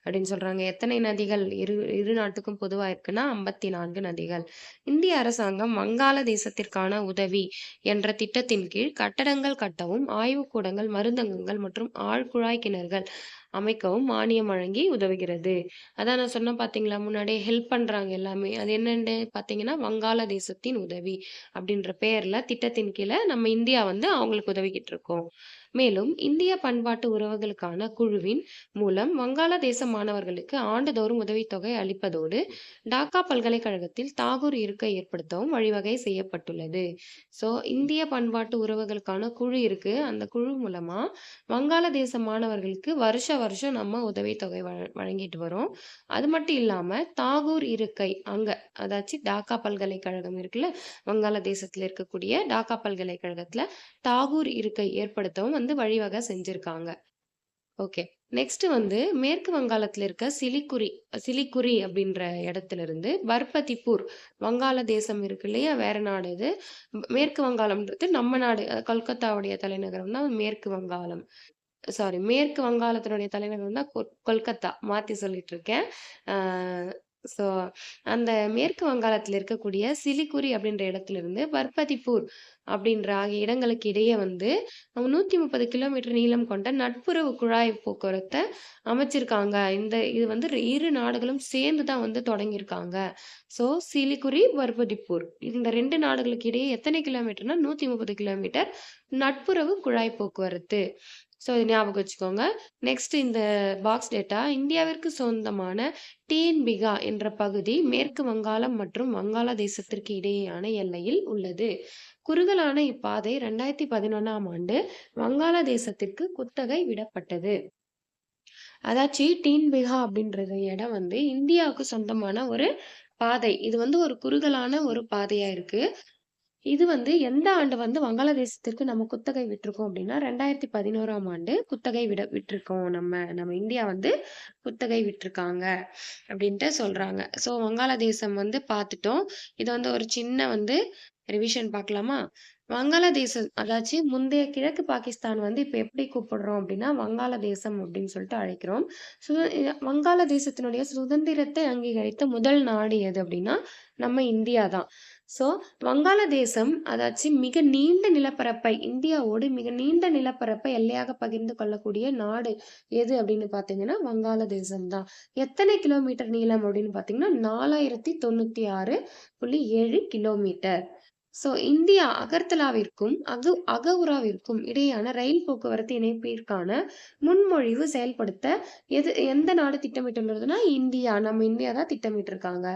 அப்படின்னு சொல்றாங்க. எத்தனை நதிகள் இரு இரு நாட்டுக்கும் பொதுவா இருக்குன்னா 54 நதிகள். இந்திய அரசாங்கம் வங்காளதேசத்திற்கான உதவி என்ற திட்டத்தின் கீழ் கட்டடங்கள் கட்டவும், ஆய்வுக்கூடங்கள், மருந்தகங்கள் மற்றும் ஆழ்குழாய் கிணறுகள் அமைக்கவும் மானியம் வழங்கி உதவுகிறது. அதான் நான் சொன்னேன் பாத்தீங்களா, முன்னாடியே ஹெல்ப் பண்றாங்க எல்லாமே. அது என்னன்னு பாத்தீங்கன்னா வங்காளதேசத்தின் உதவி அப்படின்ற பெயர்ல திட்டத்தின் கீழே நம்ம இந்தியா வந்து அவங்களுக்கு உதவிக்கிட்டு இருக்கோம். மேலும் இந்திய பண்பாட்டு உறவுகளுக்கான குழுவின் மூலம் வங்காளதேச மாணவர்களுக்கு ஆண்டுதோறும் உதவித்தொகை அளிப்பதோடு டாக்கா பல்கலைக்கழகத்தில் தாகூர் இருக்கை ஏற்படுத்தவும் வழிவகை செய்யப்பட்டுள்ளது. ஸோ இந்திய பண்பாட்டு உறவுகளுக்கான குழு இருக்கு. அந்த குழு மூலமா வங்காளதேச மாணவர்களுக்கு வருஷ வருஷம் நம்ம உதவித்தொகை வழங்கிட்டு வரோம். அது மட்டும் இல்லாம தாகூர் இருக்கை அங்க, அதாச்சும் டாக்கா பல்கலைக்கழகம் இருக்குல்ல, வங்காளதேசத்துல இருக்கக்கூடிய டாக்கா பல்கலைக்கழகத்துல தாகூர் இருக்கை ஏற்படுத்தவும் வந்து வழிவகை செஞ்சிருக்காங்க. ஓகே. நெக்ஸ்ட் வந்து மேற்கு வங்காளத்துல இருக்க சிலிகுரி அப்படின்ற இடத்துல இருந்து பர்பதிப்பூர், வங்காளதேசம் இருக்கு இல்லையா, வேற நாடு இது. மேற்கு வங்காளம்ன்றது நம்ம நாடு. கொல்கத்தாவுடைய தலைநகரம் தான் மேற்கு வங்காளம். சாரி, மேற்கு வங்காளத்தினுடைய தலைநகரம் தான் கொல்கத்தா. மாத்தி சொல்லிட்டு இருக்கேன். ஸோ அந்த மேற்கு வங்காளத்தில் இருக்கக்கூடிய சிலிகுரி அப்படின்ற இடத்துல இருந்து பர்பதிப்பூர் அப்படின்ற ஆகிய இடங்களுக்கு இடையே வந்து 130 கிலோமீட்டர் நீளம் கொண்ட நட்புறவு குழாய் போக்குவரத்தை அமைச்சிருக்காங்க. இது வந்து இரு நாடுகளும் சேர்ந்து தான் வந்து தொடங்கியிருக்காங்க. ஸோ சிலிகுரி, பர்பதிப்பூர் இந்த 2 நாடுகளுக்கு இடையே எத்தனை கிலோமீட்டர்னா 130 கிலோமீட்டர் நட்புறவு குழாய் போக்குவரத்து. ஸோ இது ஞாபகம் வச்சுக்கோங்க. நெக்ஸ்ட் இந்த பாக்ஸ் டேட்டா, இந்தியாவிற்கு சொந்தமான டிஎன்பிகா என்ற பகுதி மேற்கு வங்காளம் மற்றும் வங்காளதேசத்திற்கு இடையேயான எல்லையில் உள்ளது. குறுகலான இப்பாதை 2011ஆம் ஆண்டு வங்காளதேசத்திற்கு குத்தகை விடப்பட்டது. அதாச்சு டிஎன்பிகா அப்படின்றது இடம் வந்து இந்தியாவுக்கு சொந்தமான ஒரு பாதை. இது வந்து ஒரு குறுகலான ஒரு பாதையா இருக்கு. இது வந்து எந்த ஆண்டு வந்து வங்காளதேசத்திற்கு நம்ம குத்தகை விட்டிருக்கோம் அப்படின்னா 2011ஆம் ஆண்டு குத்தகை விட்டிருக்கோம். நம்ம இந்தியா வந்து குத்தகை விட்டிருக்காங்க அப்படின்ட்டு சொல்றாங்க. ஸோ வங்காளதேசம் வந்து பார்த்துட்டோம். இது வந்து ஒரு சின்ன வந்து ரிவிஷன் பார்க்கலாமா? வங்காளதேசம் அதாச்சு முந்தைய கிழக்கு பாகிஸ்தான் வந்து இப்ப எப்படி கூப்பிடுறோம் அப்படின்னா வங்காளதேசம் அப்படின்னு சொல்லிட்டு அழைக்கிறோம். வங்காளதேசத்தினுடைய சுதந்திரத்தை அங்கீகரித்த முதல் நாடு எது அப்படின்னா நம்ம இந்தியா தான். ஸோ வங்காளதேசம் அதாச்சு மிக நீண்ட நிலப்பரப்பை, இந்தியாவோடு மிக நீண்ட நிலப்பரப்பை எல்லையாக பகிர்ந்து கொள்ளக்கூடிய நாடு எது அப்படின்னு பாத்தீங்கன்னா வங்காளதேசம் தான். எத்தனை கிலோமீட்டர் நீளம் அப்படின்னு பாத்தீங்கன்னா 4096.7 கிலோமீட்டர். ஸோ இந்தியா அகர்தலாவிற்கும் அகவுராவிற்கும் இடையான ரயில் போக்குவரத்து இணைப்பிற்கான முன்மொழிவு செயல்படுத்த எந்த நாடு திட்டமிட்டுள்ளதுன்னா இந்தியா. நம்ம இந்தியா தான் திட்டமிட்டு இருக்காங்க.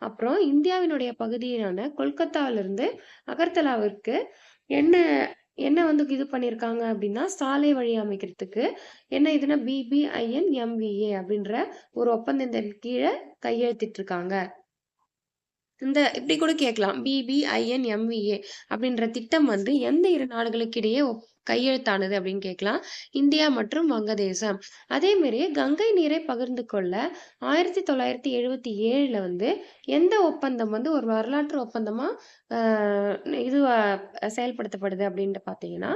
அப்புறம் இந்தியாவினுடைய பகுதியான கொல்கத்தாவிலிருந்து அகர்தலாவிற்கு என்ன என்ன வந்து இது பண்ணியிருக்காங்க அப்படின்னா சாலை வழி அமைக்கிறதுக்கு என்ன இதுன்னா BBINMVA அப்படின்ற ஒரு ஒப்பந்தத்தின் கீழே கையெழுத்திட்டு இருக்காங்க. இப்படி கூட கேட்கலாம். BBINMVA அப்படின்ற திட்டம் வந்து எந்த 2 நாடுகளுக்கு இடையே கையெழுத்தானது அப்படின்னு கேட்கலாம். இந்தியா மற்றும் வங்கதேசம். அதே மாதிரி கங்கை நீரை பகிர்ந்து கொள்ள 1977ல வந்து எந்த ஒப்பந்தம் வந்து ஒரு வரலாற்று ஒப்பந்தமா இது செயல்படுத்தப்படுது அப்படின்ட்டு பாத்தீங்கன்னா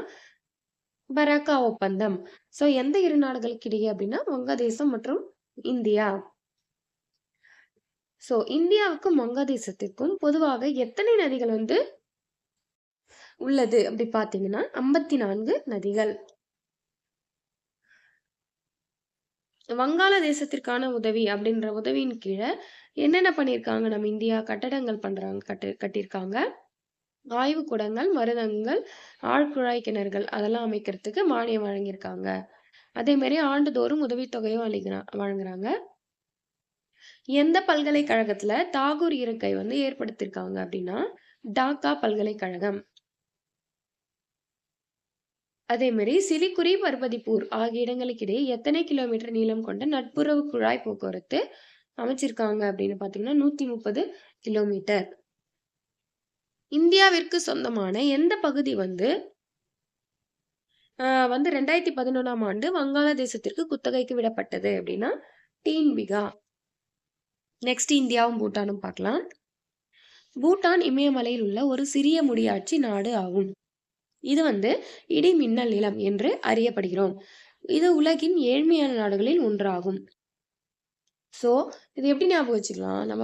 பராக்கா ஒப்பந்தம். சோ எந்த இரு நாடுகளுக்கு இடையே அப்படின்னா வங்கதேசம் மற்றும் இந்தியா. சோ இந்தியாவுக்கும் வங்கதேசத்திற்கும் பொதுவாக எத்தனை நதிகள் வந்து உள்ளது அப்படி பாத்தீங்கன்னா 54 நதிகள். வங்காள தேசத்திற்கான உதவி அப்படின்ற உதவியின் கீழ என்னென்ன பண்ணியிருக்காங்க நம்ம இந்தியா? கட்டடங்கள் கட்டியிருக்காங்க. ஆய்வுக்கூடங்கள், மருந்தகங்கள், ஆழ்குழாய் கிணறுகள் அதெல்லாம் அமைக்கிறதுக்கு மானியம் வழங்கியிருக்காங்க. அதே மாதிரி ஆண்டுதோறும் உதவித்தொகையும் வழங்குறாங்க. எந்த பல்கலைக்கழகத்துல தாகூர் இருக்கை வந்து ஏற்படுத்தியிருக்காங்க அப்படின்னா டாக்கா பல்கலைக்கழகம். அதே மாதிரி சிலிகுரி, பர்பதிப்பூர் ஆகிய இடங்களுக்கு இடையே எத்தனை கிலோமீட்டர் நீளம் கொண்ட நட்புறவு குழாய் போக்குவரத்து அமைச்சிருக்காங்க அப்படின்னு பாத்தீங்கன்னா 130 கிலோமீட்டர். இந்தியாவிற்கு சொந்தமான எந்த பகுதி வந்து 2011ஆம் ஆண்டு வங்காளதேசத்திற்கு குத்தகைக்கு விடப்பட்டது அப்படின்னா டீன்பிகா. நெக்ஸ்ட் இந்தியாவும் பூட்டானும் பார்க்கலாம். பூட்டான் இமயமலையில் உள்ள ஒரு சிறிய முடியாட்சி நாடு ஆகும். இது வந்து இடி மின்னல் நிலம் என்று அறியப்படுகிறோம். இது உலகின் ஏழ்மையான நாடுகளில் ஒன்றாகும். சோ இது எப்படி ஞாபகம் வச்சுக்கலாம்? நம்ம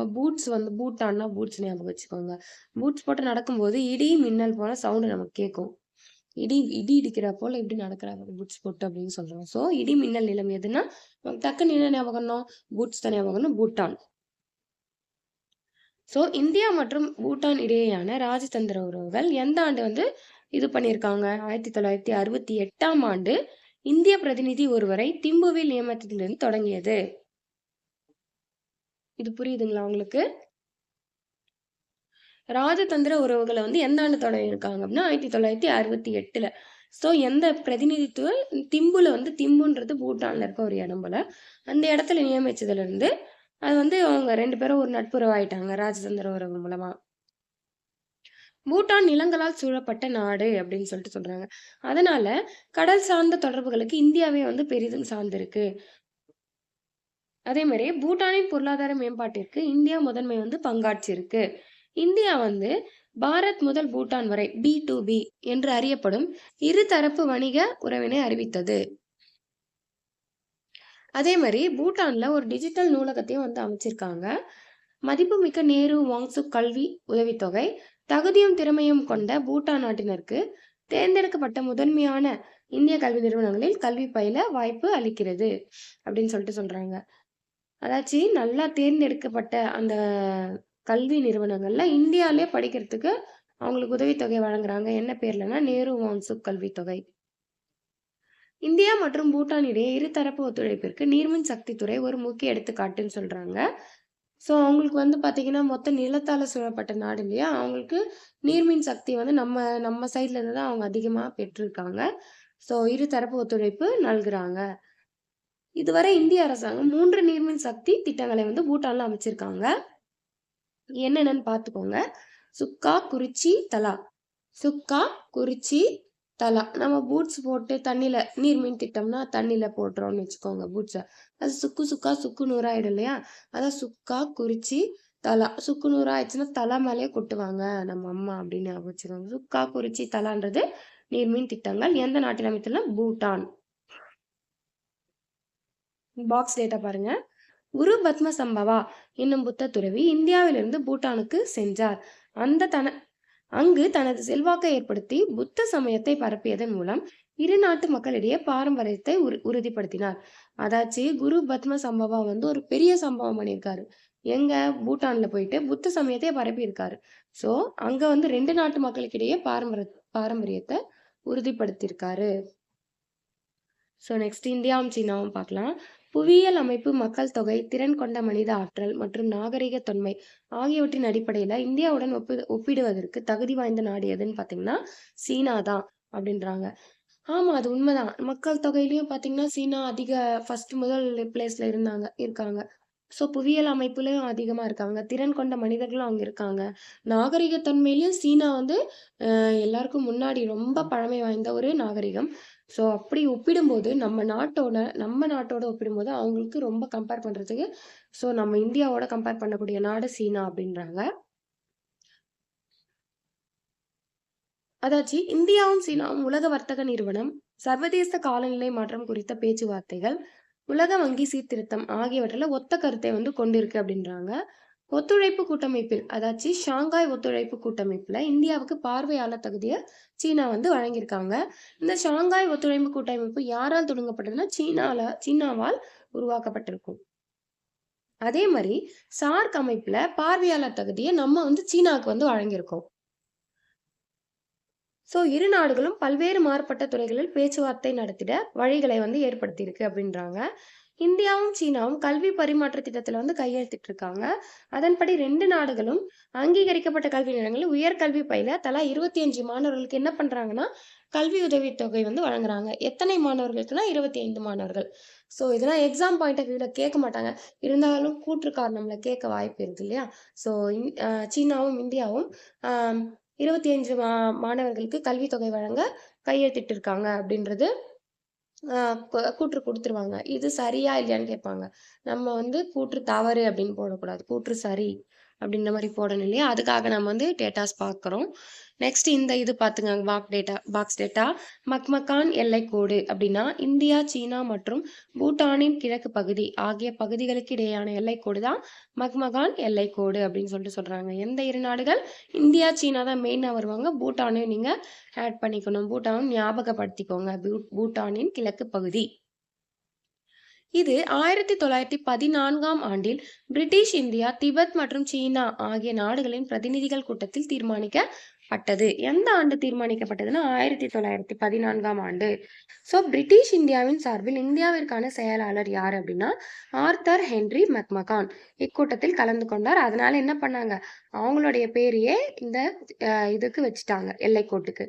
பூட்டான்னா பூட்ஸ் ஞாபகம் வச்சுக்கோங்க. பூட்ஸ் போட்டு நடக்கும்போது இடி மின்னல் போல சவுண்ட் நமக்கு கேட்கும். இடி இடி இடிக்கிற போல எப்படி நடக்கிறாங்க பூட்ஸ் போட்டு அப்படின்னு சொல்றோம். சோ இடி மின்னல் நிலம் எதுன்னா டக்குன்னு என்ன ஞாபகம்? பூட்ஸ் தான் ஞாபகம். பூட்டான். சோ இந்தியா மற்றும் பூட்டான் இடையேயான ராஜதந்திர உறவுகள் எந்த ஆண்டு வந்து இது பண்ணியிருக்காங்க? 1968ஆம் ஆண்டு இந்திய பிரதிநிதி ஒருவரை திம்புவில் நியமனத்திலிருந்து தொடங்கியது. இது புரியுதுங்களா உங்களுக்கு? ராஜதந்திர உறவுகளை வந்து எந்த ஆண்டு தொடங்கியிருக்காங்க அப்படின்னா 1968ல. சோ எந்த பிரதிநிதித்துவம் திம்புன்றது பூட்டான்ல இருக்க ஒரு இடம் போல. அந்த இடத்துல நியமிச்சதுல இருந்து அது வந்து அவங்க 2 பேரும் ஒரு நட்புறவாயிட்டாங்க ராஜதந்திர உறவு மூலமா. பூட்டான் நிலங்களால் சூழப்பட்ட நாடு அப்படின்னு சொல்லிட்டு சொல்றாங்க. அதனால கடல் சார்ந்த தொடர்புகளுக்கு இந்தியாவே வந்து பெரிதும் சார்ந்திருக்கு. அதே மாதிரி பூட்டானின் பொருளாதார மேம்பாட்டிற்கு இந்தியா முதன்மை வந்து பங்காற்றி இருக்கு. இந்தியா வந்து பாரத் முதல் பூட்டான் வரை B2B என்று அறியப்படும் இருதரப்பு வணிக உறவினை அறிவித்தது. அதே மாதிரி பூட்டான்ல ஒரு டிஜிட்டல் நூலகத்தையும் வந்து அமைச்சிருக்காங்க. மதிப்புமிக்க நேரு வாங்சுக் கல்வி உதவித்தொகை தகுதியும் திறமையும் கொண்ட பூட்டான் நாட்டினருக்கு தேர்ந்தெடுக்கப்பட்ட முதன்மையான இந்திய கல்வி நிறுவனங்களில் கல்வி பயில வாய்ப்பு அளிக்கிறது அப்படின்னு சொல்லிட்டு சொல்றாங்க. அதாச்சு நல்லா தேர்ந்தெடுக்கப்பட்ட அந்த கல்வி நிறுவனங்கள்ல இந்தியாவிலே படிக்கிறதுக்கு அவங்களுக்கு உதவித்தொகை வழங்குறாங்க. என்ன பேர்லன்னா நேரு வாங்சுக் கல்வித்தொகை. இந்தியா மற்றும் பூட்டான் இடையே இருதரப்பு ஒத்துழைப்பிற்கு நீர்மின் சக்தி துறை ஒரு முக்கிய எடுத்துக்காட்டுன்னு சொல்றாங்க. சோ அவங்களுக்கு வந்து பாத்தீங்கன்னா மொத்த நிலத்தால சூழப்பட்ட நாடு இல்லையா? அவங்களுக்கு நீர்மின் சக்தி வந்து நம்ம சைட்ல இருந்து தான் அவங்க அதிகமா பெற்றிருக்காங்க. சோ இருதரப்பு ஒத்துழைப்பு நல்குறாங்க. இதுவரை இந்திய அரசாங்கம் 3 நீர்மின் சக்தி திட்டங்களை வந்து பூட்டான்ல அமைச்சிருக்காங்க. என்னென்னு பார்த்துக்கோங்க. சுக்கா, குறிச்சி, தலா. சுக்கா, குறிச்சி, தலா. நம்ம பூட்ஸ் போட்டு தண்ணியில நீர்மின் திட்டம்னா தண்ணியில போட்டுறோம்னு வச்சுக்கோங்க பூட்ஸ. அது சுக்கா சுக்கு நூறாயிடும் இல்லையா? அதான் சுக்கா, குறிச்சி, தலா. சுக்கு நூறாயிடுச்சுன்னா தலா மேலேயே கொட்டுவாங்க நம்ம அம்மா அப்படின்னு ஞாபகம் வச்சுக்கோங்க. சுக்கா, குறிச்சி, தலான்றது நீர்மின் திட்டங்கள். எந்த நாட்டில் அமைத்துள்ள? பூட்டான். பாக்ஸ் டேட்டா பாருங்க. குரு பத்ம சம்பவா என்னும் புத்த துறவி இந்தியாவிலிருந்து பூட்டானுக்கு சென்றார். அங்கு தனது செல்வாக்கை ஏற்படுத்தி புத்த சமயத்தை பரப்பியதன் மூலம் இரு நாட்டு மக்களிடையே பாரம்பரியத்தை உறுதிப்படுத்தினார். அதாச்சு குரு பத்ம சம்பவா வந்து ஒரு பெரிய சம்பவம் பண்ணியிருக்காரு. எங்க? பூட்டான்ல போயிட்டு புத்த சமயத்தை பரப்பி இருக்காரு. சோ அங்க வந்து 2 நாட்டு மக்களுக்கிடையே பாரம்பரியத்தை உறுதிப்படுத்தியிருக்காரு. ஸோ நெக்ஸ்ட் இந்தியாவும் சீனாவும் பார்க்கலாம். புவியியல் அமைப்பு, மக்கள் தொகை, திறன் கொண்ட மனித ஆற்றல் மற்றும் நாகரிக தொன்மை ஆகியவற்றின் அடிப்படையில இந்தியாவுடன் ஒப்பிடுவதற்கு தகுதி வாய்ந்த நாடு எதுன்னு பார்த்தீங்கன்னா சீனா தான் அப்படின்றாங்க. ஆமா, அது உண்மைதான். மக்கள் தொகையிலயும் பார்த்தீங்கன்னா சீனா முதல் பிளேஸ்ல இருக்காங்க. ஸோ புவியியல் அமைப்புலயும் அதிகமா இருக்காங்க. திறன் கொண்ட மனிதர்களும் அங்க இருக்காங்க. நாகரிக தன்மையிலயும் சீனா வந்து எல்லாருக்கும் முன்னாடி ரொம்ப பழமை வாய்ந்த ஒரு நாகரிகம். ஸோ அப்படி ஒப்பிடும்போது நம்ம நாட்டோட ஒப்பிடும்போது அவங்களுக்கு ரொம்ப கம்பேர் பண்றதுக்கு ஸோ நம்ம இந்தியாவோட கம்பேர் பண்ணக்கூடிய நாடு சீனா அப்படின்றாங்க. அதாச்சு இந்தியாவும் சீனாவும் உலக வர்த்தக நிறுவனம், சர்வதேச காலநிலை மாற்றம் குறித்த பேச்சுவார்த்தைகள், உலக வங்கி சீர்திருத்தம் ஆகியவற்றில ஒத்த கருத்தை வந்து கொண்டிருக்கு அப்படின்றாங்க. ஒத்துழைப்பு கூட்டமைப்பில் அதாச்சு ஷாங்காய் ஒத்துழைப்பு கூட்டமைப்புல இந்தியாவுக்கு பார்வையாளர் தகுதியை சீனா வந்து வழங்கியிருக்காங்க. இந்த ஷாங்காய் ஒத்துழைப்பு கூட்டமைப்பு யாரால் தொடங்கப்பட்டதுன்னா சீனாவால் உருவாக்கப்பட்டிருக்கும். அதே மாதிரி சார்க் அமைப்புல பார்வையாளர் தகுதியை நம்ம வந்து சீனாவுக்கு வந்து வழங்கியிருக்கோம். ஸோ இரு நாடுகளும் பல்வேறு மாறுபட்ட துறைகளில் பேச்சுவார்த்தை நடத்திட வழிகளை வந்து ஏற்படுத்தியிருக்கு அப்படின்றாங்க. இந்தியாவும் சீனாவும் கல்வி பரிமாற்ற திட்டத்தில் வந்து கையெழுத்திட்டு இருக்காங்க. அதன்படி 2 நாடுகளும் அங்கீகரிக்கப்பட்ட கல்வி நிலையங்களில் உயர்கல்வி பயில தலா 25 மாணவர்களுக்கு என்ன பண்றாங்கன்னா கல்வி உதவித்தொகை வந்து வழங்குறாங்க. எத்தனை மாணவர்களுக்குன்னா 25 மாணவர்கள். ஸோ இதெல்லாம் எக்ஸாம் பாயிண்ட் ஆஃப் வியூல கேட்க மாட்டாங்க. இருந்தாலும் கூற்று காரணம்ல கேட்க வாய்ப்பு இருக்கு இல்லையா? ஸோ சீனாவும் இந்தியாவும் 25 மாணவர்களுக்கு கல்வித்தொகை வழங்க கையெழுத்திட்டு இருக்காங்க அப்படின்றது கூற்று குடுத்துருவாங்க. இது சரியா இல்லையான்னு கேட்பாங்க. நம்ம வந்து கூற்று தவறு அப்படின்னு போடக்கூடாது. கூற்று சரி அப்படின்ற மாரி போடணும் இல்லையா? அதுக்காக நம்ம வந்து டேட்டாஸ் பார்க்குறோம். நெக்ஸ்ட் இந்த இது பார்த்துங்க பாக்ஸ் டேட்டா. மக்மகான் எல்லைக்கோடு அப்படின்னா இந்தியா, சீனா மற்றும் பூட்டானின் கிழக்கு பகுதி ஆகிய பகுதிகளுக்கு இடையேயான எல்லைக்கோடு தான் மக்மகான் எல்லைக்கோடு அப்படின்னு சொல்லிட்டு சொல்றாங்க. எந்த 2 நாடுகள்? இந்தியா, சீனா தான் மெயினா வருவாங்க. பூட்டானையும் நீங்க ஆட் பண்ணிக்கணும். பூட்டான் ஞாபகப்படுத்திக்கோங்க. பூட்டானின் கிழக்கு பகுதி. இது 1914ஆம் ஆண்டில் பிரிட்டிஷ் இந்தியா, திபெத் மற்றும் சீனா ஆகிய நாடுகளின் பிரதிநிதிகள் கூட்டத்தில் தீர்மானிக்கப்பட்டது. எந்த ஆண்டு தீர்மானிக்கப்பட்டதுன்னா 1914ஆம் ஆண்டு. ஸோ பிரிட்டிஷ் இந்தியாவின் சார்பில் இந்தியாவிற்கான செயலாளர் யார் அப்படின்னா ஆர்தர் ஹென்றி மெக்மகான் இக்கூட்டத்தில் கலந்து கொண்டார். அதனால என்ன பண்ணாங்க, அவங்களுடைய பேரையே இந்த இதுக்கு வச்சுட்டாங்க, எல்லைக்கோட்டுக்கு.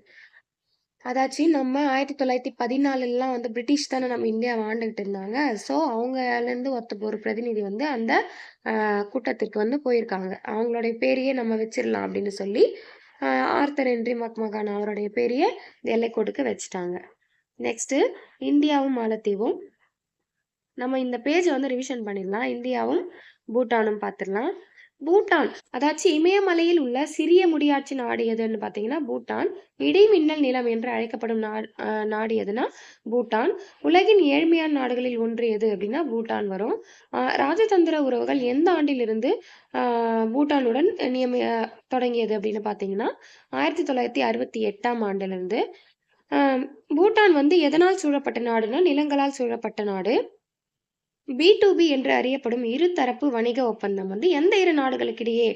அதாச்சு நம்ம 1914லாம் வந்து பிரிட்டிஷ் தானே நம்ம இந்தியாவை ஆண்டுகிட்டு இருந்தாங்க. ஸோ அவங்கலேருந்து ஒரு பிரதிநிதி வந்து அந்த கூட்டத்திற்கு வந்து போயிருக்காங்க. அவங்களுடைய பேரையே நம்ம வச்சிடலாம் அப்படின்னு சொல்லி ஆர்தர் ஹென்றி மக்மகான் அவருடைய பேரையே எல்லைக்கோட்டுக்கு வச்சுட்டாங்க. நெக்ஸ்ட் இந்தியாவும் மாலத்தீவும். நம்ம இந்த பேஜை வந்து ரிவிஷன் பண்ணிடலாம். இந்தியாவும் பூட்டானும் பார்த்துடலாம். பூட்டான் அதாச்சும் இமயமலையில் உள்ள சிறிய முடியாட்சி நாடு எதுன்னு பார்த்தீங்கன்னா பூட்டான். இடிமின்னல் நிலம் என்று அழைக்கப்படும் நாடு எதுனா பூட்டான். உலகின் ஏழ்மையான நாடுகளில் ஒன்று எது அப்படின்னா பூட்டான் வரும். ராஜதந்திர உறவுகள் எந்த ஆண்டிலிருந்து பூட்டானுடன் தொடங்கியது அப்படின்னு பார்த்தீங்கன்னா 1968ஆம் ஆண்டிலிருந்து. பூட்டான் வந்து எதனால் சூழப்பட்ட நாடுனா நிலங்களால் சூழப்பட்ட நாடு. B2B என்று அறியப்படும் இருதரப்பு வணிக ஒப்பந்தம் வந்து எந்த 2 நாடுகளுக்கிடையே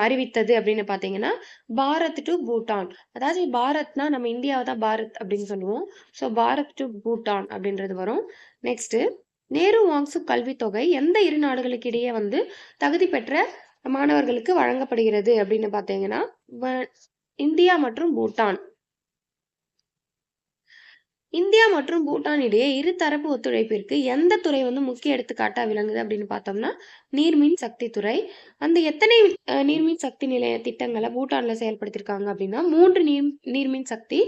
அறிவித்தது அப்படின்னு பார்த்தீங்கன்னா பாரத் டு பூட்டான். அதாவது பாரத்னா நம்ம இந்தியாவை தான் பாரத் அப்படின்னு சொல்லுவோம். ஸோ பாரத் டு பூட்டான் அப்படின்றது வரும். நெக்ஸ்ட் நேரு வாங்சுக் கல்வித்தொகை எந்த 2 நாடுகளுக்கிடையே வந்து தகுதி பெற்ற மாணவர்களுக்கு வழங்கப்படுகிறது அப்படின்னு பார்த்தீங்கன்னா இந்தியா மற்றும் பூட்டான். இந்தியா மற்றும் பூட்டான் இடையே இருதரப்பு ஒத்துழைப்பிற்கு எந்த துறை வந்து முக்கிய எடுத்துக்காட்டா விளங்குது அப்படின்னு பார்த்தோம்னா நீர்மின் சக்தி துறை. அந்த எத்தனை நீர்மின் சக்தி நிலைய திட்டங்களை பூட்டான்ல செயல்படுத்திருக்காங்க அப்படின்னா 3 நீர்மின் சக்தி.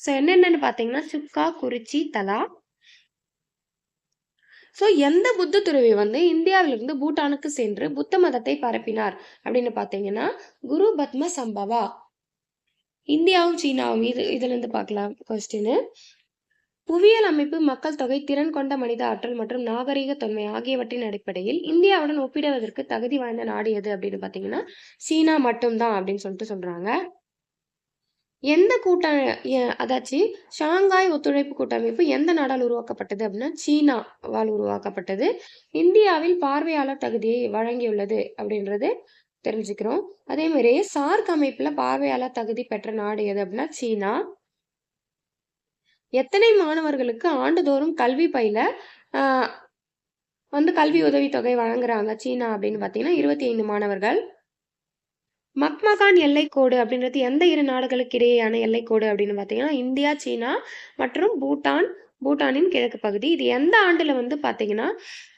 ஸோ என்னென்னு பார்த்தீங்கன்னா சுக்கா, குறிச்சி, தலா. ஸோ எந்த புத்த துறவி வந்து இந்தியாவிலிருந்து பூட்டானுக்கு சென்று புத்த மதத்தை பரப்பினார் அப்படின்னு பார்த்தீங்கன்னா குரு பத்ம சம்பவா. இந்தியாவும் சீனாவும் இதுல இருந்து பார்க்கலாம் கொஸ்டின். புவியியல் அமைப்பு, மக்கள் தொகை, திறன் கொண்ட மனித ஆற்றல் மற்றும் நாகரிக தொன்மை ஆகியவற்றின் அடிப்படையில் இந்தியாவுடன் ஒப்பிடுவதற்கு தகுதி வாய்ந்த நாடு எது அப்படின்னு பார்த்தீங்கன்னா சீனா மட்டும்தான் அப்படின்னு சொல்லிட்டு சொல்றாங்க. எந்த அதாச்சு ஷாங்காய் ஒத்துழைப்பு கூட்டமைப்பு எந்த நாடால் உருவாக்கப்பட்டது அப்படின்னா சீனாவால் உருவாக்கப்பட்டது. இந்தியாவில் பார்வையாளர் தகுதியை வழங்கியுள்ளது அப்படின்றது தெரிஞ்சுக்கிறோம். அதே மாதிரி சார்க் அமைப்புல பார்வையாளர் தகுதி பெற்ற நாடு எது அப்படின்னா சீனா. எத்தனை மாணவர்களுக்கு ஆண்டுதோறும் கல்வி பயில வந்து கல்வி உதவித்தொகை வழங்குறாங்க சீனா அப்படின்னு பார்த்தீங்கன்னா 25 மாணவர்கள். மக்மகான் எல்லைக்கோடு அப்படின்றது எந்த 2 நாடுகளுக்கு இடையேயான எல்லைக்கோடு அப்படின்னு பார்த்தீங்கன்னா இந்தியா, சீனா மற்றும் பூட்டானின் கிழக்கு பகுதி. இது எந்த ஆண்டுல வந்து பார்த்தீங்கன்னா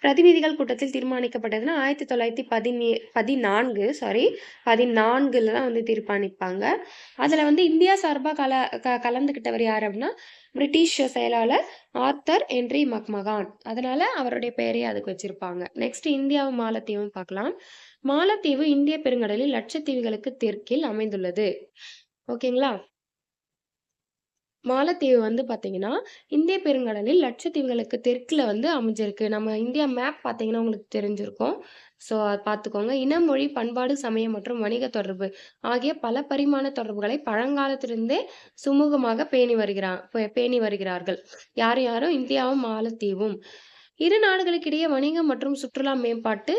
பிரதிநிதிகள் கூட்டத்தில் தீர்மானிக்கப்பட்டதுன்னா 1914 தான் வந்து தீர்மானிப்பாங்க. அதுல வந்து இந்தியா சார்பாக கலந்துகிட்டவர் யார் அப்படின்னா பிரிட்டிஷ் செயலாளர் ஆர்தர் ஹென்றி மக்மகான். அதனால அவருடைய பெயரை அதுக்கு வச்சிருப்பாங்க. நெக்ஸ்ட் இந்தியாவும் மாலத்தீவும் பார்க்கலாம். மாலத்தீவு இந்திய பெருங்கடலில் லட்சத்தீவுகளுக்கு தெற்கில் அமைந்துள்ளது. ஓகேங்களா? மாலத்தீவு வந்து பார்த்தீங்கன்னா, இந்திய பெருங்கடலில் லட்சத்தீவுகளுக்கு தெற்குல வந்து அமைஞ்சிருக்கு. நம்ம இந்தியா மேப் பார்த்தீங்கன்னா உங்களுக்கு தெரிஞ்சிருக்கும். ஸோ அத பார்த்துக்கோங்க. இனம், மொழி, பண்பாடு, சமயம் மற்றும் வணிக தொடர்பு ஆகிய பல பரிமாண தொடர்புகளை பழங்காலத்திலிருந்தே சுமூகமாக பேணி வருகிறார்கள். யார் யாரும் இந்தியாவும், மாலத்தீவும். இரு நாடுகளுக்கிடையே வணிகம் மற்றும் சுற்றுலா மேம்பட்டு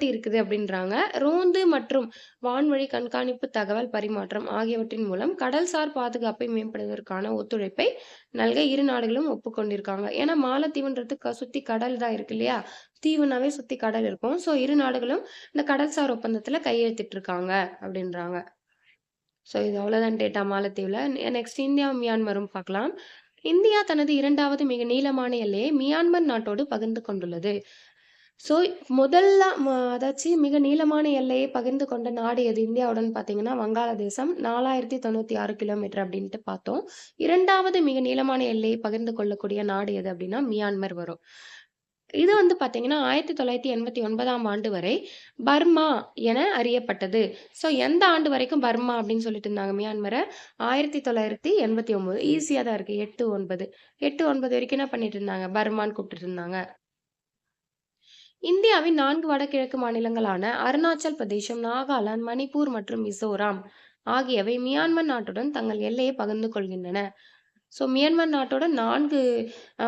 இருக்குது அப்படின்றாங்க. ரோந்து மற்றும் வான்வழி கண்காணிப்பு தகவல் பரிமாற்றம் ஆகியவற்றின் மூலம் கடல்சார் பாதுகாப்பை மேம்படுவதற்கான ஒத்துழைப்பை நல்க இரு நாடுகளும் ஒப்புக்கொண்டிருக்காங்க. ஏன்னா மாலத்தீவுன்றது சுத்தி கடல் தான் இருக்கு இல்லையா? தீவுனாவே சுத்தி கடல் இருக்கும். ஸோ இரு நாடுகளும் இந்த கடல்சார் ஒப்பந்தத்துல கையெழுத்திட்டு இருக்காங்க அப்படின்றாங்க. ஸோ இது அவ்வளோதான் டேட்டா மாலத்தீவுல. நெக்ஸ்ட் இந்தியா, மியான்மரும் பார்க்கலாம். இந்தியா தனது 2வது மிக நீளமான எல்லையை மியான்மர் நாட்டோடு பகிர்ந்து கொண்டுள்ளது. ஸோ முதல்ல அதாச்சு மிக நீளமான எல்லையை பகிர்ந்து கொண்ட நாடு எது இந்தியாவுடன் பார்த்தீங்கன்னா, வங்காளதேசம் 4096 கிலோமீட்டர் அப்படின்ட்டு பார்த்தோம். 2வது மிக நீளமான எல்லையை பகிர்ந்து கொள்ளக்கூடிய நாடு எது அப்படின்னா, மியான்மர் வரும். இது வந்து பார்த்தீங்கன்னா, 1989ஆம் ஆண்டு வரை பர்மா என அறியப்பட்டது. ஸோ எந்த ஆண்டு வரைக்கும் பர்மா அப்படின்னு சொல்லிட்டு இருந்தாங்க மியான்மர? 1989. ஈஸியா தான் இருக்கு. 89. 89 வரைக்கும் என்ன பண்ணிட்டு இருந்தாங்க? பர்மான்னு கூப்பிட்டுட்டு இருந்தாங்க. இந்தியாவின் 4 வடகிழக்கு மாநிலங்களான அருணாச்சல் பிரதேசம், நாகாலாந்து, மணிப்பூர் மற்றும் மிசோராம் ஆகியவை மியான்மர் நாட்டுடன் தங்கள் எல்லையை பகிர்ந்து கொள்கின்றன. ஸோ மியான்மர் நாட்டோட 4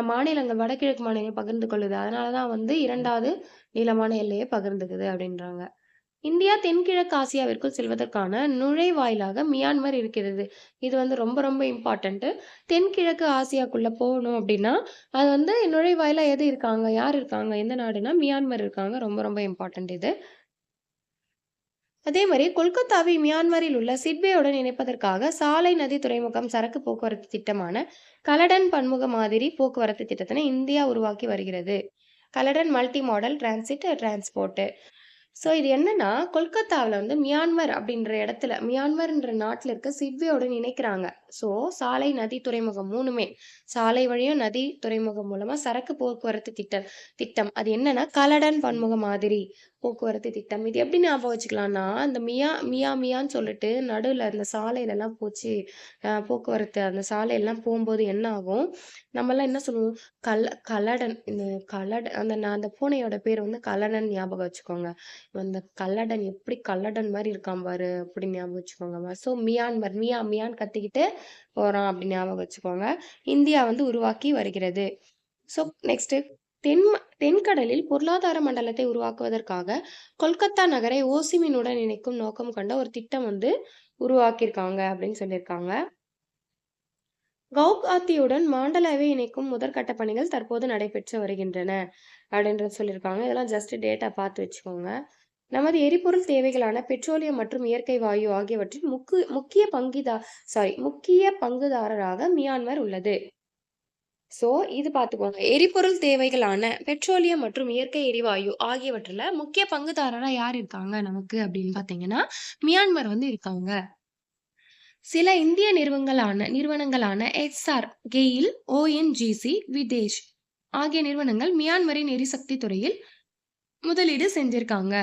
மாநிலங்கள் வடகிழக்கு மாநிலம் பகிர்ந்து கொள்ளுது. அதனால தான் வந்து 2வது நீளமான எல்லையை பகிர்ந்துக்குது அப்படின்றாங்க. இந்தியா தென்கிழக்கு ஆசியாவிற்குள் செல்வதற்கான நுழைவாயிலாக மியான்மர் இருக்கிறது. இது வந்து ரொம்ப ரொம்ப இம்பார்ட்டன்ட்டு. தென்கிழக்கு ஆசியாக்குள்ள போகணும் அப்படின்னா, அது வந்து நுழைவாயிலா எது இருக்காங்க? யார் இருக்காங்க? எந்த நாடுன்னா மியான்மர் இருக்காங்க. ரொம்ப ரொம்ப இம்பார்ட்டன்ட் இது. அதே மாரி கொல்கத்தாவை மியான்மரில் உள்ள சிட்வேயுடன் இணைப்பதற்காக சாலை, நதி, துறைமுகம், சரக்கு போக்குவரத்து திட்டமான கலடன் பன்முக மாதிரி போக்குவரத்து திட்டத்தினை இந்தியா உருவாக்கி வருகிறது. கலடன் மல்டி மாடல் டிரான்ஸ்போர்ட். ஸோ இது என்னன்னா, கொல்கத்தாவுல வந்து மியான்மர் அப்படின்ற இடத்துல மியான்மர்ன்ற நாட்டுல இருக்க சிட்வேயுடன் இணைக்கிறாங்க. ஸோ சாலை, நதி, துறைமுகம் 3மே. சாலை வழியும், நதி, துறைமுகம் மூலமா சரக்கு போக்குவரத்து திட்டம். அது என்னன்னா, கலடன் பன்முக மாதிரி போக்குவரத்து திட்டம். இது எப்படி ஞாபகம் வச்சுக்கலாம்னா, அந்த மியான்னு சொல்லிட்டு நடுவுல அந்த சாலையிலலாம் போச்சு போக்குவரத்து அந்த சாலையெல்லாம் போம்போது என்ன ஆகும்? நம்மலாம் என்ன சொல்லுவோம்? கல்லடன் இந்த அந்த பூனையோட பேர் வந்து கல்லணன்னு ஞாபகம் வச்சுக்கோங்க. அந்த கல்லடன் எப்படி கல்லடன் மாரி இருக்கான் பாரு! அப்படி ஞாபகம் வச்சுக்கோங்க. ஸோ மியான்மர் மியான்னு கத்திக்கிட்டு போறான் அப்படி ஞாபகம் வச்சுக்கோங்க. இந்தியா வந்து உருவாக்கி வருகிறது. ஸோ நெக்ஸ்ட்டு தென்கடலில் பொருளாதார மண்டலத்தை உருவாக்குவதற்காக கொல்கத்தா நகரை ஓசிமினுடன் இணைக்கும் நோக்கம் கொண்ட ஒரு திட்டம் வந்து உருவாக்கியிருக்காங்க அப்படின்னு சொல்லியிருக்காங்க. கவுகாத்தியுடன் மாண்டலாவை இணைக்கும் முதற்கட்ட பணிகள் தற்போது நடைபெற்று வருகின்றன அப்படின்றது சொல்லியிருக்காங்க. இதெல்லாம் ஜஸ்ட் டேட்டா பார்த்து வச்சுக்கோங்க. நமது எரிபொருள் தேவைகளான பெட்ரோலியம் மற்றும் இயற்கை வாயு ஆகியவற்றின் முக்கிய பங்குதாரராக மியான்மர் உள்ளது. ஸோ இது பார்த்துக்கோங்க. எரிபொருள் தேவைகளான பெட்ரோலியம் மற்றும் இயற்கை எரிவாயு ஆகியவற்றில முக்கிய பங்குதாரரா யார் இருக்காங்க நமக்கு அப்படின்னு பார்த்தீங்கன்னா, மியான்மர் வந்து இருக்காங்க. சில இந்திய நிறுவனங்களான எஸ்ஆர், கெயில், ஓஎன்ஜிசி, விதேஷ் ஆகிய நிறுவனங்கள் மியான்மரின் எரிசக்தி துறையில் முதலீடு செஞ்சிருக்காங்க.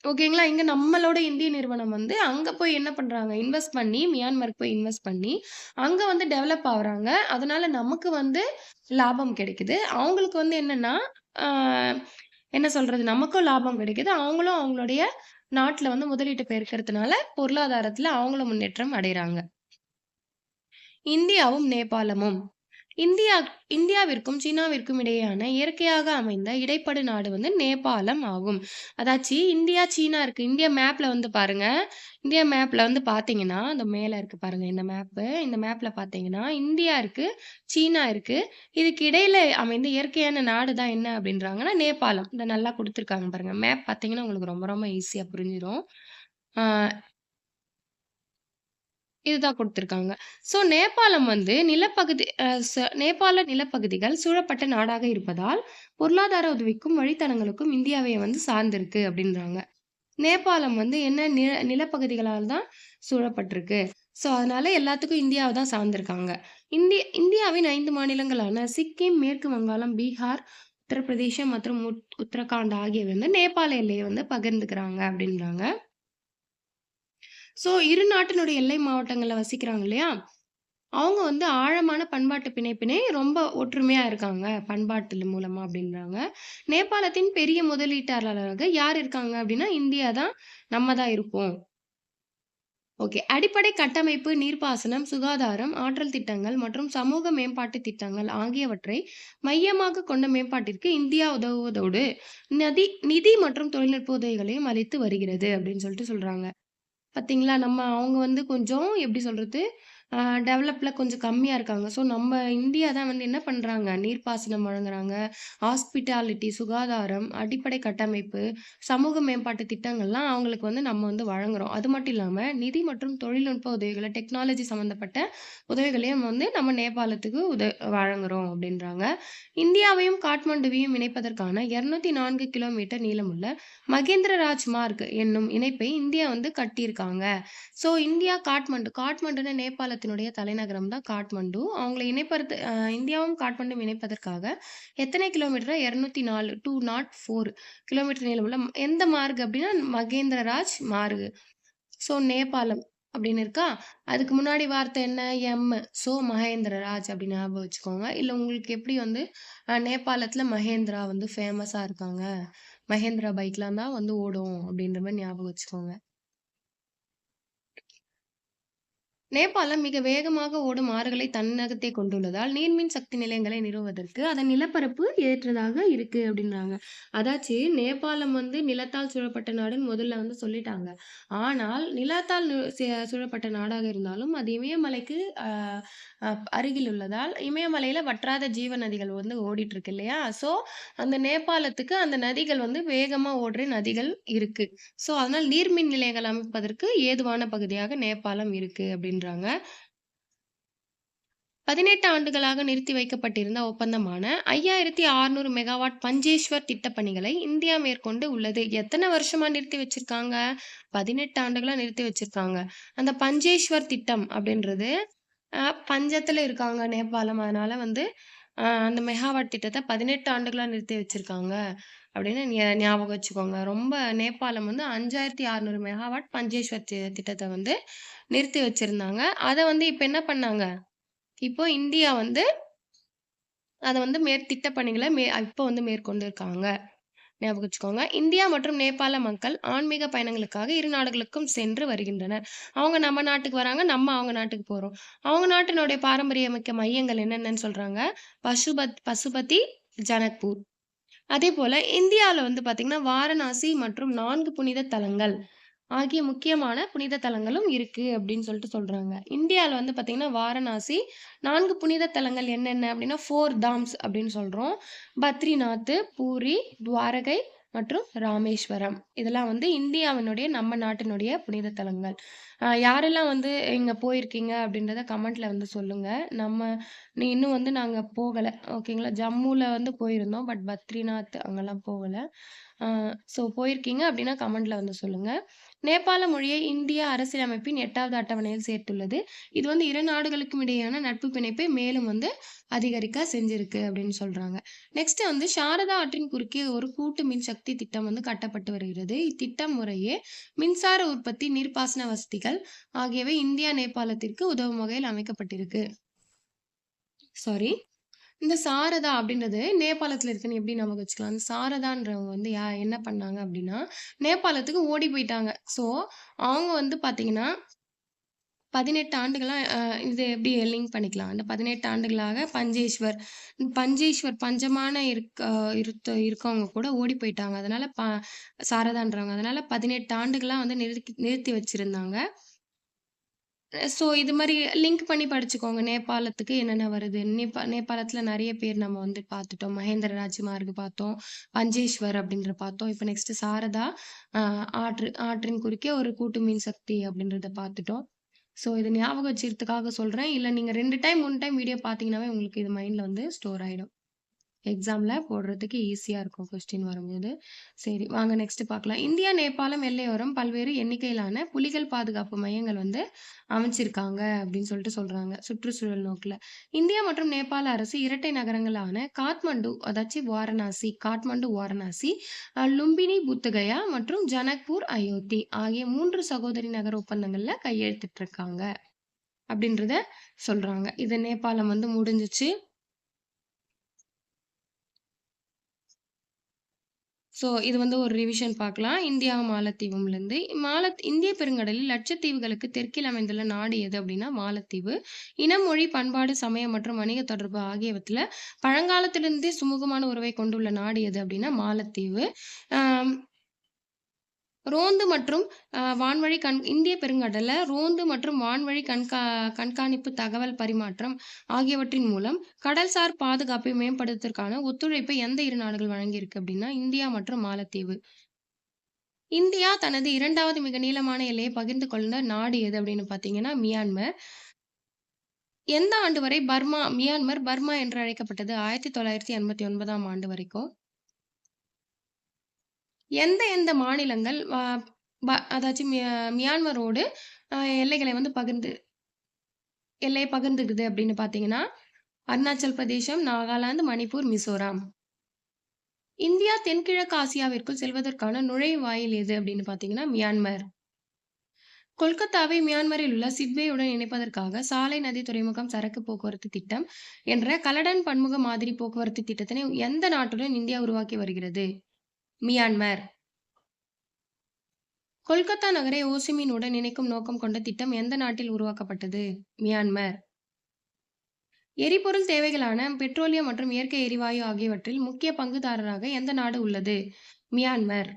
ஓகேங்களா. இங்க நம்மளோட இந்திய நிறுவனம் வந்து அங்க போய் என்ன பண்றாங்க, இன்வெஸ்ட் பண்ணி மியான்மருக்கு போய் இன்வெஸ்ட் பண்ணி, அங்க வந்து டெவலப் ஆகுறாங்க. அதனால நமக்கு வந்து லாபம் கிடைக்குது. அவங்களுக்கு வந்து என்னன்னா, ஆ என்ன சொல்றது, நமக்கும் லாபம் கிடைக்குது. அவங்களும் அவங்களுடைய நாட்டுல வந்து முதலீட்டு பெருக்கறதுனால பொருளாதாரத்துல அவங்களும் முன்னேற்றம் அடையறாங்க. இந்தியாவும், நேபாளமும். இந்தியா இந்தியாவிற்கும் சீனாவிற்கும் இடையேயான இயற்கையாக அமைந்த இடைப்படு நாடு வந்து நேபாளம் ஆகும். அதாச்சு இந்தியா, சீனா இருக்கு. இந்தியா மேப்ல வந்து பாருங்க. இந்தியா மேப்ல வந்து பார்த்தீங்கன்னா, அந்த மேல இருக்கு பாருங்க இந்த மேப்பு. இந்த மேப்ல பார்த்தீங்கன்னா, இந்தியா இருக்கு, சீனா இருக்கு. இதுக்கு இடையில அமைந்த இயற்கையான நாடு தான் என்ன அப்படின்றாங்கன்னா, நேபாளம். இத நல்லா குடுத்துருக்காங்க பாருங்க. மேப் பார்த்தீங்கன்னா, உங்களுக்கு ரொம்ப ரொம்ப ஈஸியா புரிஞ்சிரும். ஆ இதுதான் குடுத்துருக்காங்க. ஸோ நேபாளம் வந்து நிலப்பகுதி அ ச நேபாள நிலப்பகுதிகள் சூழப்பட்ட நாடாக இருப்பதால், பொருளாதார உதவிக்கும், வழித்தடங்களுக்கும் இந்தியாவை வந்து சார்ந்திருக்கு அப்டின்றாங்க. நேபாளம் வந்து என்ன நிலப்பகுதிகளால் தான் சூழப்பட்டிருக்கு. ஸோ அதனால எல்லாத்துக்கும் இந்தியாவ தான் சார்ந்திருக்காங்க. இந்தியாவின் 5 மாநிலங்களான சிக்கிம், மேற்கு வங்காளம், பீகார், உத்தரப்பிரதேசம் மற்றும் உத்தரகாண்ட் ஆகியவை வந்து நேபாள எல்லைய வந்து பகிர்ந்துக்கிறாங்க அப்டின்றாங்க. ஸோ இரு நாட்டினுடைய எல்லை மாவட்டங்கள்ல வசிக்கிறாங்க இல்லையா? அவங்க வந்து ஆழமான பண்பாட்டு பிணைப்பினை ரொம்ப ஒற்றுமையா இருக்காங்க, பண்பாட்டு மூலமா அப்படின்றாங்க. நேபாளத்தின் பெரிய முதலீட்டாளராக யார் இருக்காங்க அப்படின்னா, இந்தியா தான் நம்ம தான் இருக்கோம். ஓகே. அடிப்படை கட்டமைப்பு, நீர்ப்பாசனம், சுகாதாரம், ஆற்றல் திட்டங்கள் மற்றும் சமூக மேம்பாட்டு திட்டங்கள் ஆகியவற்றை மையமாகக் கொண்ட மேம்பாட்டிற்கு இந்தியா உதவுவதோடு, நிதி மற்றும் தொழில்நுட்ப உதவிகளையும் அளித்து வருகிறது அப்படின்னு சொல்லிட்டு சொல்றாங்க. பார்த்தீங்களா, அவங்க வந்து கொஞ்சம் எப்படி சொல்றது? அ டெவலப்ல கொஞ்சம் கம்மியா இருக்காங்க. ஸோ நம்ம இந்தியா தான் வந்து என்ன பண்றாங்க, நீர்ப்பாசனம் வழங்குறாங்க, ஹாஸ்பிட்டாலிட்டி, சுகாதாரம், அடிப்படை கட்டமைப்பு, சமூக மேம்பாட்டு திட்டங்கள்லாம் அவங்களுக்கு வந்து நம்ம வந்து வழங்குறோம். அது மட்டும் இல்லாம நிதி மற்றும் தொழில்நுட்ப உதவிகள டெக்னாலஜி சம்மந்தப்பட்ட உதவிகளையும் வந்து நம்ம நேபாளத்துக்கு வழங்குறோம் அப்படின்றாங்க. இந்தியாவையும் காட்மாண்டுவையும் இணைப்பதற்கான 204 கிலோமீட்டர் நீளமுள்ள மகேந்திரராஜ் மார்க் என்னும் இணைப்பை இந்தியா வந்து கட்டியிருக்காங்க. ஸோ இந்தியா காட்மாண்டுன்னா நேபாளத்தினுடைய தலைநகரம் தான் காட்மாண்டு. அவங்கள இந்தியாவும் காட்மாண்டும் இணைப்பதற்காக எத்தனை கிலோமீட்டர்னா 204 204 கிலோமீட்டர் நீளமுள்ள எந்த மார்க் அப்படின்னா மகேந்திரராஜ் மார்க். ஸோ நேபாளம் அப்படின்னு இருக்கா? அதுக்கு முன்னாடி வார்த்தை என்ன? எம். ஸோ மகேந்திரராஜ் அப்படின்னு ஞாபகம் வச்சுக்கோங்க. இல்ல உங்களுக்கு எப்படி வந்து நேபாளத்தில மகேந்திரா வந்து ஃபேமஸா இருக்காங்க. மகேந்திரா பைக்லாம் தான் வந்து ஓடும் அப்படின்ற மாரி ஞாபகம் வச்சுக்கோங்க. நேபாளம் மிக வேகமாக ஓடும் ஆறுகளை தன்னகத்தே கொண்டுள்ளதால், நீர்மின் சக்தி நிலையங்களை நிறுவுவதற்கு அதன் நிலப்பரப்பு ஏற்றதாக இருக்கு அப்டின்றாங்க. அதாச்சு நேபாளம் வந்து நிலத்தால் சூழப்பட்ட நாடுன்னு முதல்ல வந்து சொல்லிட்டாங்க. ஆனால் நிலத்தால் சூழப்பட்ட நாடாக இருந்தாலும், அது இமயமலைக்கு அ அ அருகில் உள்ளதால், இமயமலையில வற்றாத ஜீவ நதிகள் வந்து ஓடிட்டுருக்கு இல்லையா? ஸோ, அந்த நேபாளத்துக்கு அந்த நதிகள் வந்து வேகமா ஓடுற நதிகள் இருக்கு. ஸோ, அதனால நீர்மின் நிலையங்கள் அமைப்பதற்கு ஏதுவான பகுதியாக நேபாளம் இருக்கு அப்டின்றாங்க. 18 ஆண்டுகளாக நிறுத்தி வைக்கப்பட்டிருந்த ஒப்பந்தமான 5600 மெகாவாட் பஞ்சேஸ்வர் திட்டப் பணிகளை இந்தியா மேற்கொண்டு உள்ளது. எத்தன வருஷமா நிறுத்தி வச்சிருக்காங்க? 18 ஆண்டுகளா நிறுத்தி வச்சிருக்காங்க. அந்த பஞ்சேஸ்வர் திட்டம் அப்படின்றது பஞ்சத்துல இருக்காங்க நேபாளம். அதனால வந்து அந்த மெகாவாட் திட்டத்த 18 ஆண்டுகளா நிறுத்தி வச்சிருக்காங்க அப்படின்னு ஞாபகம் வச்சுக்கோங்க. ரொம்ப நேபாளம் வந்து 5600 மெகாவாட் பஞ்சேஸ்வர் திட்டத்த வந்து நிறுத்தி வச்சிருந்தாங்க. அத வந்து இப்ப என்ன பண்ணாங்க? இப்போ இந்தியா வந்து அத வந்து திட்ட பணிகள இப்ப வந்து மேற்கொண்டு இருக்காங்க. ஞாபகம் வச்சுக்கோங்க. இந்தியா மற்றும் நேபாள மக்கள் ஆன்மீக பயணங்களுக்காக இரு நாடுகளுக்கும் சென்று வருகின்றனர். அவங்க நம்ம நாட்டுக்கு வராங்க. நம்ம அவங்க நாட்டுக்கு போறோம். அவங்க நாட்டினுடைய பாரம்பரியமிக்க மையங்கள் என்னென்னன்னு சொல்றாங்க. பசுபதி, ஜனக்பூர். அதேபோல இந்தியால வந்து பார்த்தீங்கன்னா, வாரணாசி மற்றும் 4 புனித தலங்கள் ஆகிய முக்கியமான புனித தலங்களும் இருக்கு அப்படின்னு சொல்லிட்டு சொல்றாங்க. இந்தியால வந்து பார்த்தீங்கன்னா, வாரணாசி 4 புனித தலங்கள் என்னென்ன அப்படின்னா, 4 தாம்ஸ் அப்படின்னு சொல்றோம். பத்ரிநாத், பூரி, துவாரகை மற்றும் ராமேஸ்வரம். இதெல்லாம் வந்து இந்தியாவினுடைய நம்ம நாட்டினுடைய புனித தலங்கள். யாரெல்லாம் வந்து இங்க போயிருக்கீங்க அப்படின்றத கமெண்ட்ல வந்து சொல்லுங்க. நம்ம இன்னும் வந்து நாங்க போகல. ஓகேங்களா. ஜம்முல வந்து போயிருந்தோம். பட் பத்ரிநாத் அங்கலாம் போகல. அ ஸோ போயிருக்கீங்க அப்படின்னா கமெண்ட்ல வந்து சொல்லுங்க. நேபாள மொழியை இந்திய அரசியலமைப்பின் 8வது அட்டவணையில் சேர்த்துள்ளது. இது வந்து இரு நாடுகளுக்கும் இடையேயான நட்பு பிணைப்பை மேலும் வந்து அதிகரிக்க செஞ்சிருக்கு அப்படின்னு சொல்றாங்க. நெக்ஸ்ட் வந்து சாரதா ஆற்றின் குறுக்கே ஒரு கூட்டு மின்சக்தி திட்டம் வந்து கட்டப்பட்டு வருகிறது. இத்திட்டம் முறையே மின்சார உற்பத்தி, நீர்ப்பாசன வசதிகள் ஆகியவை இந்தியா, நேபாளத்திற்கு உதவும் வகையில் அமைக்கப்பட்டிருக்கு. சாரி. இந்த சாரதா அப்படின்றது நேபாளத்துல இருக்குன்னு எப்படி ஞாபகம் வச்சுக்கலாம். அந்த சாரதான்றவங்க வந்து என்ன பண்ணாங்க அப்படின்னா, நேபாளத்துக்கு ஓடி போயிட்டாங்க. ஸோ, அவங்க வந்து பார்த்தீங்கன்னா, 18 ஆண்டுகளா இது எப்படி லிங்க் பண்ணிக்கலாம். அந்த 18 ஆண்டுகளாக பஞ்சமான இருக்கவங்க கூட ஓடி போயிட்டாங்க. அதனால சாரதான்றவங்க. அதனால 18 ஆண்டுகளா வந்து நிறுத்தி வச்சிருந்தாங்க. ஸோ இது மாரி லிங்க் பண்ணி படிச்சுக்கோங்க. நேபாளத்துக்கு என்னென்ன வருது. நேபாளத்தில நெறைய பேர் நம்ம வந்து பார்த்துட்டோம். மகேந்திர ராஜ்மார்க் பார்த்தோம். பஞ்சேஸ்வர் அப்படின்ற பார்த்தோம். இப்ப நெக்ஸ்ட் சாரதா அ ஆற்றின் குறுக்கே ஒரு கூட்டு மின் சக்தி அப்படின்றத பார்த்துட்டோம். ஸோ இத ஞாபகம் வச்சுக்கிறதுக்காக சொல்றேன். இல்ல நீங்க 2 டைம், 3 டைம் வீடியோ பார்த்தீங்கன்னாவே உங்களுக்கு இது மைண்ட்ல வந்து ஸ்டோர் ஆயிடும். எக்ஸாம்ல போடுறதுக்கு ஈஸியா இருக்கும் கொஸ்டின் வரும்போது. சரி வாங்க நெக்ஸ்ட் பார்க்கலாம். இந்தியா, நேபாளம் எல்லையோரம் பல்வேறு எண்ணிக்கையிலான புலிகள் பாதுகாப்பு மையங்கள் வந்து அமைச்சிருக்காங்க அப்படின்னு சொல்லிட்டு சொல்றாங்க. சுற்றுச்சூழல் நோக்குல. இந்தியா மற்றும் நேபாள அரசு இரட்டை நகரங்களான காத்மண்டு அதாச்சும் வாரணாசி, லும்பினி புத்தகயா மற்றும் ஜனக்பூர், அயோத்தி ஆகிய 3 சகோதரி நகர ஒப்பந்தங்கள்ல கையெழுத்திட்டிருக்காங்க. அப்படின்றத சொல்றாங்க. இது நேபாளம் வந்து முடிஞ்சுச்சு. ஸோ இது வந்து ஒரு ரிவிஷன் பார்க்கலாம். இந்தியா மாலத்தீவும்லேருந்து. இந்திய பெருங்கடலில் லட்சத்தீவுகளுக்கு தெற்கில் அமைந்துள்ள நாடு எது அப்படின்னா மாலத்தீவு. இனம், மொழி, பண்பாடு, சமயம் மற்றும் வணிக தொடர்பு ஆகியவற்றில பழங்காலத்திலிருந்தே சுமூகமான உறவை கொண்டுள்ள நாடு எது அப்படின்னா மாலத்தீவு. ஆம். ரோந்து மற்றும் வான்வழி இந்திய பெருங்கடல்ல ரோந்து மற்றும் வான்வழி கண்காணிப்பு தகவல் பரிமாற்றம் ஆகியவற்றின் மூலம் கடல்சார் பாதுகாப்பை மேம்படுத்துவதற்கான ஒத்துழைப்பை எந்த இரு நாடுகள் வழங்கியிருக்கு அப்படின்னா இந்தியா மற்றும் மாலத்தீவு. இந்தியா தனது 2வது மிக நீளமான எல்லையை பகிர்ந்து கொண்ட நாடு எது அப்படின்னு பார்த்தீங்கன்னா மியான்மர். எந்த ஆண்டு வரை மியான்மர் பர்மா என்று அழைக்கப்பட்டது? 1989ஆம் ஆண்டு வரைக்கும். எந்த மாநிலங்கள் அதாச்சும் மியான்மரோடு எல்லைகளை வந்து எல்லையை பகிர்ந்துக்குது அப்படின்னு பார்த்தீங்கன்னா, அருணாச்சல் பிரதேசம், நாகாலாந்து, மணிப்பூர், மிசோராம். இந்தியா தென்கிழக்கு ஆசியாவிற்குள் செல்வதற்கான நுழைவாயில் எது அப்படின்னு பார்த்தீங்கன்னா, மியான்மர். கொல்கத்தாவை மியான்மரில் உள்ள சிட்வேயுடன் இணைப்பதற்காக சாலை, நதி, துறைமுகம், சரக்கு போக்குவரத்து திட்டம் என்ற கலடன் பன்முக மாதிரி போக்குவரத்து திட்டத்தினை எந்த நாட்டுடன் இந்தியா உருவாக்கி வருகிறது? மியான்மர். கொல்கத்தா நகரை ஓசிமினுடன் இணைக்கும் நோக்கம் கொண்ட திட்டம் எந்த நாட்டில் உருவாக்கப்பட்டது? மியான்மர். எரிபொருள் தேவைகளான பெட்ரோலியம் மற்றும் இயற்கை எரிவாயு ஆகியவற்றில் முக்கிய பங்குதாரராக எந்த நாடு உள்ளது? மியான்மர்.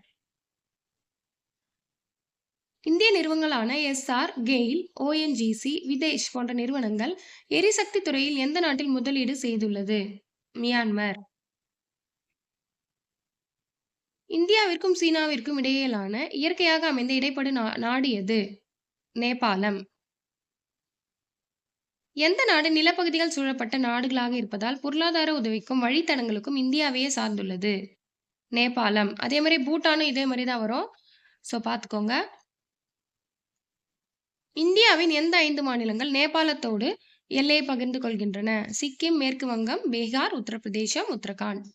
இந்திய நிறுவனங்களான எஸ்ஆர், கெயில், ஓஎன்ஜிசி, விதேஷ் போன்ற நிறுவனங்கள் எரிசக்தி துறையில் எந்த நாட்டில் முதலீடு செய்துள்ளது? மியான்மர். இந்தியாவிற்கும் சீனாவிற்கும் இடையிலான இயற்கையாக அமைந்த இடைப்படு நாடு எது? நேபாளம். எந்த நாடு நிலப்பகுதிகள் சூழப்பட்ட நாடுகளாக இருப்பதால் பொருளாதார உதவிக்கும் வழித்தடங்களுக்கும் இந்தியாவையே சார்ந்துள்ளது? நேபாளம். அதே மாதிரி பூட்டானும் இதே மாதிரி தான் வரும். ஸோ பார்த்துக்கோங்க. இந்தியாவின் எந்த 5 மாநிலங்கள் நேபாளத்தோடு எல்லையை பகிர்ந்து கொள்கின்றன? சிக்கிம், மேற்கு வங்கம், பீகார், உத்தரப்பிரதேசம், உத்தரகாண்ட்.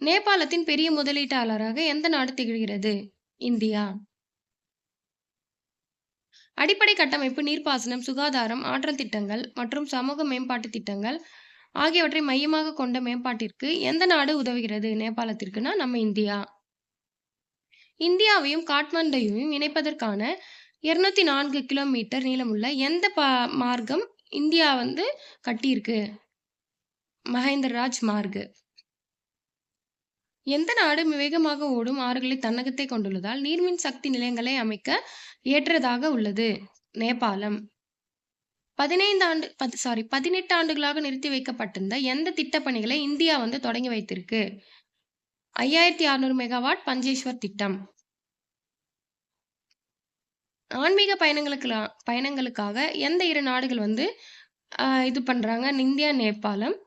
நேபாளத்தின் பெரிய முதலீட்டாளராக எந்த நாடு திகழ்கிறது? இந்தியா. அடிப்படை கட்டமைப்பு, நீர்ப்பாசனம், சுகாதாரம், ஆற்றல் திட்டங்கள் மற்றும் சமூக மேம்பாட்டு திட்டங்கள் ஆகியவற்றை மையமாக கொண்ட மேம்பாட்டிற்கு எந்த நாடு உதவுகிறது நேபாளத்திற்குன்னா நம்ம இந்தியா. இந்தியாவையும் காட்மாண்டையும் இணைப்பதற்கான 204 கிலோமீட்டர் நீளமுள்ள எந்த மார்க்கம் இந்தியா வந்து கட்டியிருக்கு? மகேந்திரராஜ் மார்க். எந்த நாடு வேகமாக ஓடும் ஆறுகளை தன்னகத்தை கொண்டுள்ளதால் நீர்மின் சக்தி நிலையங்களை அமைக்க ஏற்றதாக உள்ளது? நேபாளம். 18 ஆண்டுகளாக நிறுத்தி வைக்கப்பட்டிருந்த எந்த திட்டப்பணிகளை இந்தியா வந்து தொடங்கி வைத்திருக்கு? 5600 மெகாவாட் பஞ்சேஸ்வர் திட்டம். ஆன்மீக பயணங்களுக்காக எந்த 2 நாடுகள் வந்து இது பண்றாங்க? இந்தியா, நேபாளம்.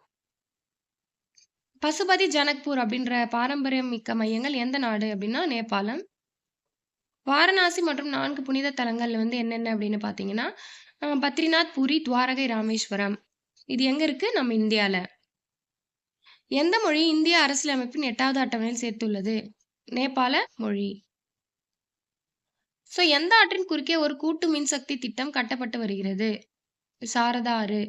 பசுபதி ஜனக்பூர் அப்படின்ற பாரம்பரியம் மிக்க மையங்கள் எந்த நாடு அப்படின்னா நேபாளம். வாரணாசி மற்றும் 4 புனித தலங்கள் வந்து என்னென்ன அப்படின்னு பார்த்தீங்கன்னா, பத்ரிநாத், பூரி, துவாரகை, ராமேஸ்வரம். இது எங்க இருக்கு? நம்ம இந்தியால. எந்த மொழி இந்திய அரசியலமைப்பின் 8வது அட்டவணையில் சேர்த்துள்ளது? நேபாள மொழி. ஸோ எந்த ஆற்றின் குறுக்கே ஒரு கூட்டு மின்சக்தி திட்டம் கட்டப்பட்டு வருகிறது? சாரதா ஆறு.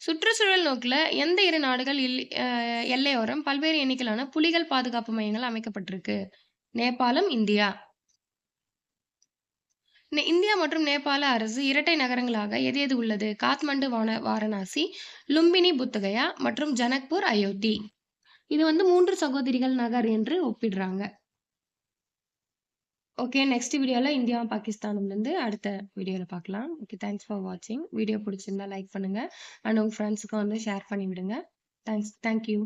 சுற்றுச்சூழல் நோக்கில எந்த 2 நாடுகள் எல்லையோரம் பல்வேறு எண்ணிக்கையிலான புலிகள் பாதுகாப்பு மையங்கள் அமைக்கப்பட்டிருக்கு? நேபாளம், இந்தியா. இந்தியா மற்றும் நேபாள அரசு இரட்டை நகரங்களாக எது உள்ளது? காத்மண்டு, வாரணாசி, லும்பினி, புத்தகயா மற்றும் ஜனக்பூர், அயோத்தி. இது வந்து 3 சகோதரிகள் நகர் என்று ஒப்பிடுறாங்க. ஓகே, நெக்ஸ்ட் வீடியோல இந்தியா, பாகிஸ்தான்லேருந்து அடுத்த வீடியோல பார்க்கலாம். ஓகே, தேங்க்ஸ் ஃபார் வாட்சிங். வீடியோ பிடிச்சிருந்தா லைக் பண்ணுங்க அண்ட் உங்க ஃப்ரெண்ட்ஸுக்கும் வந்து ஷேர் பண்ணி விடுங்க. தேங்க்யூ.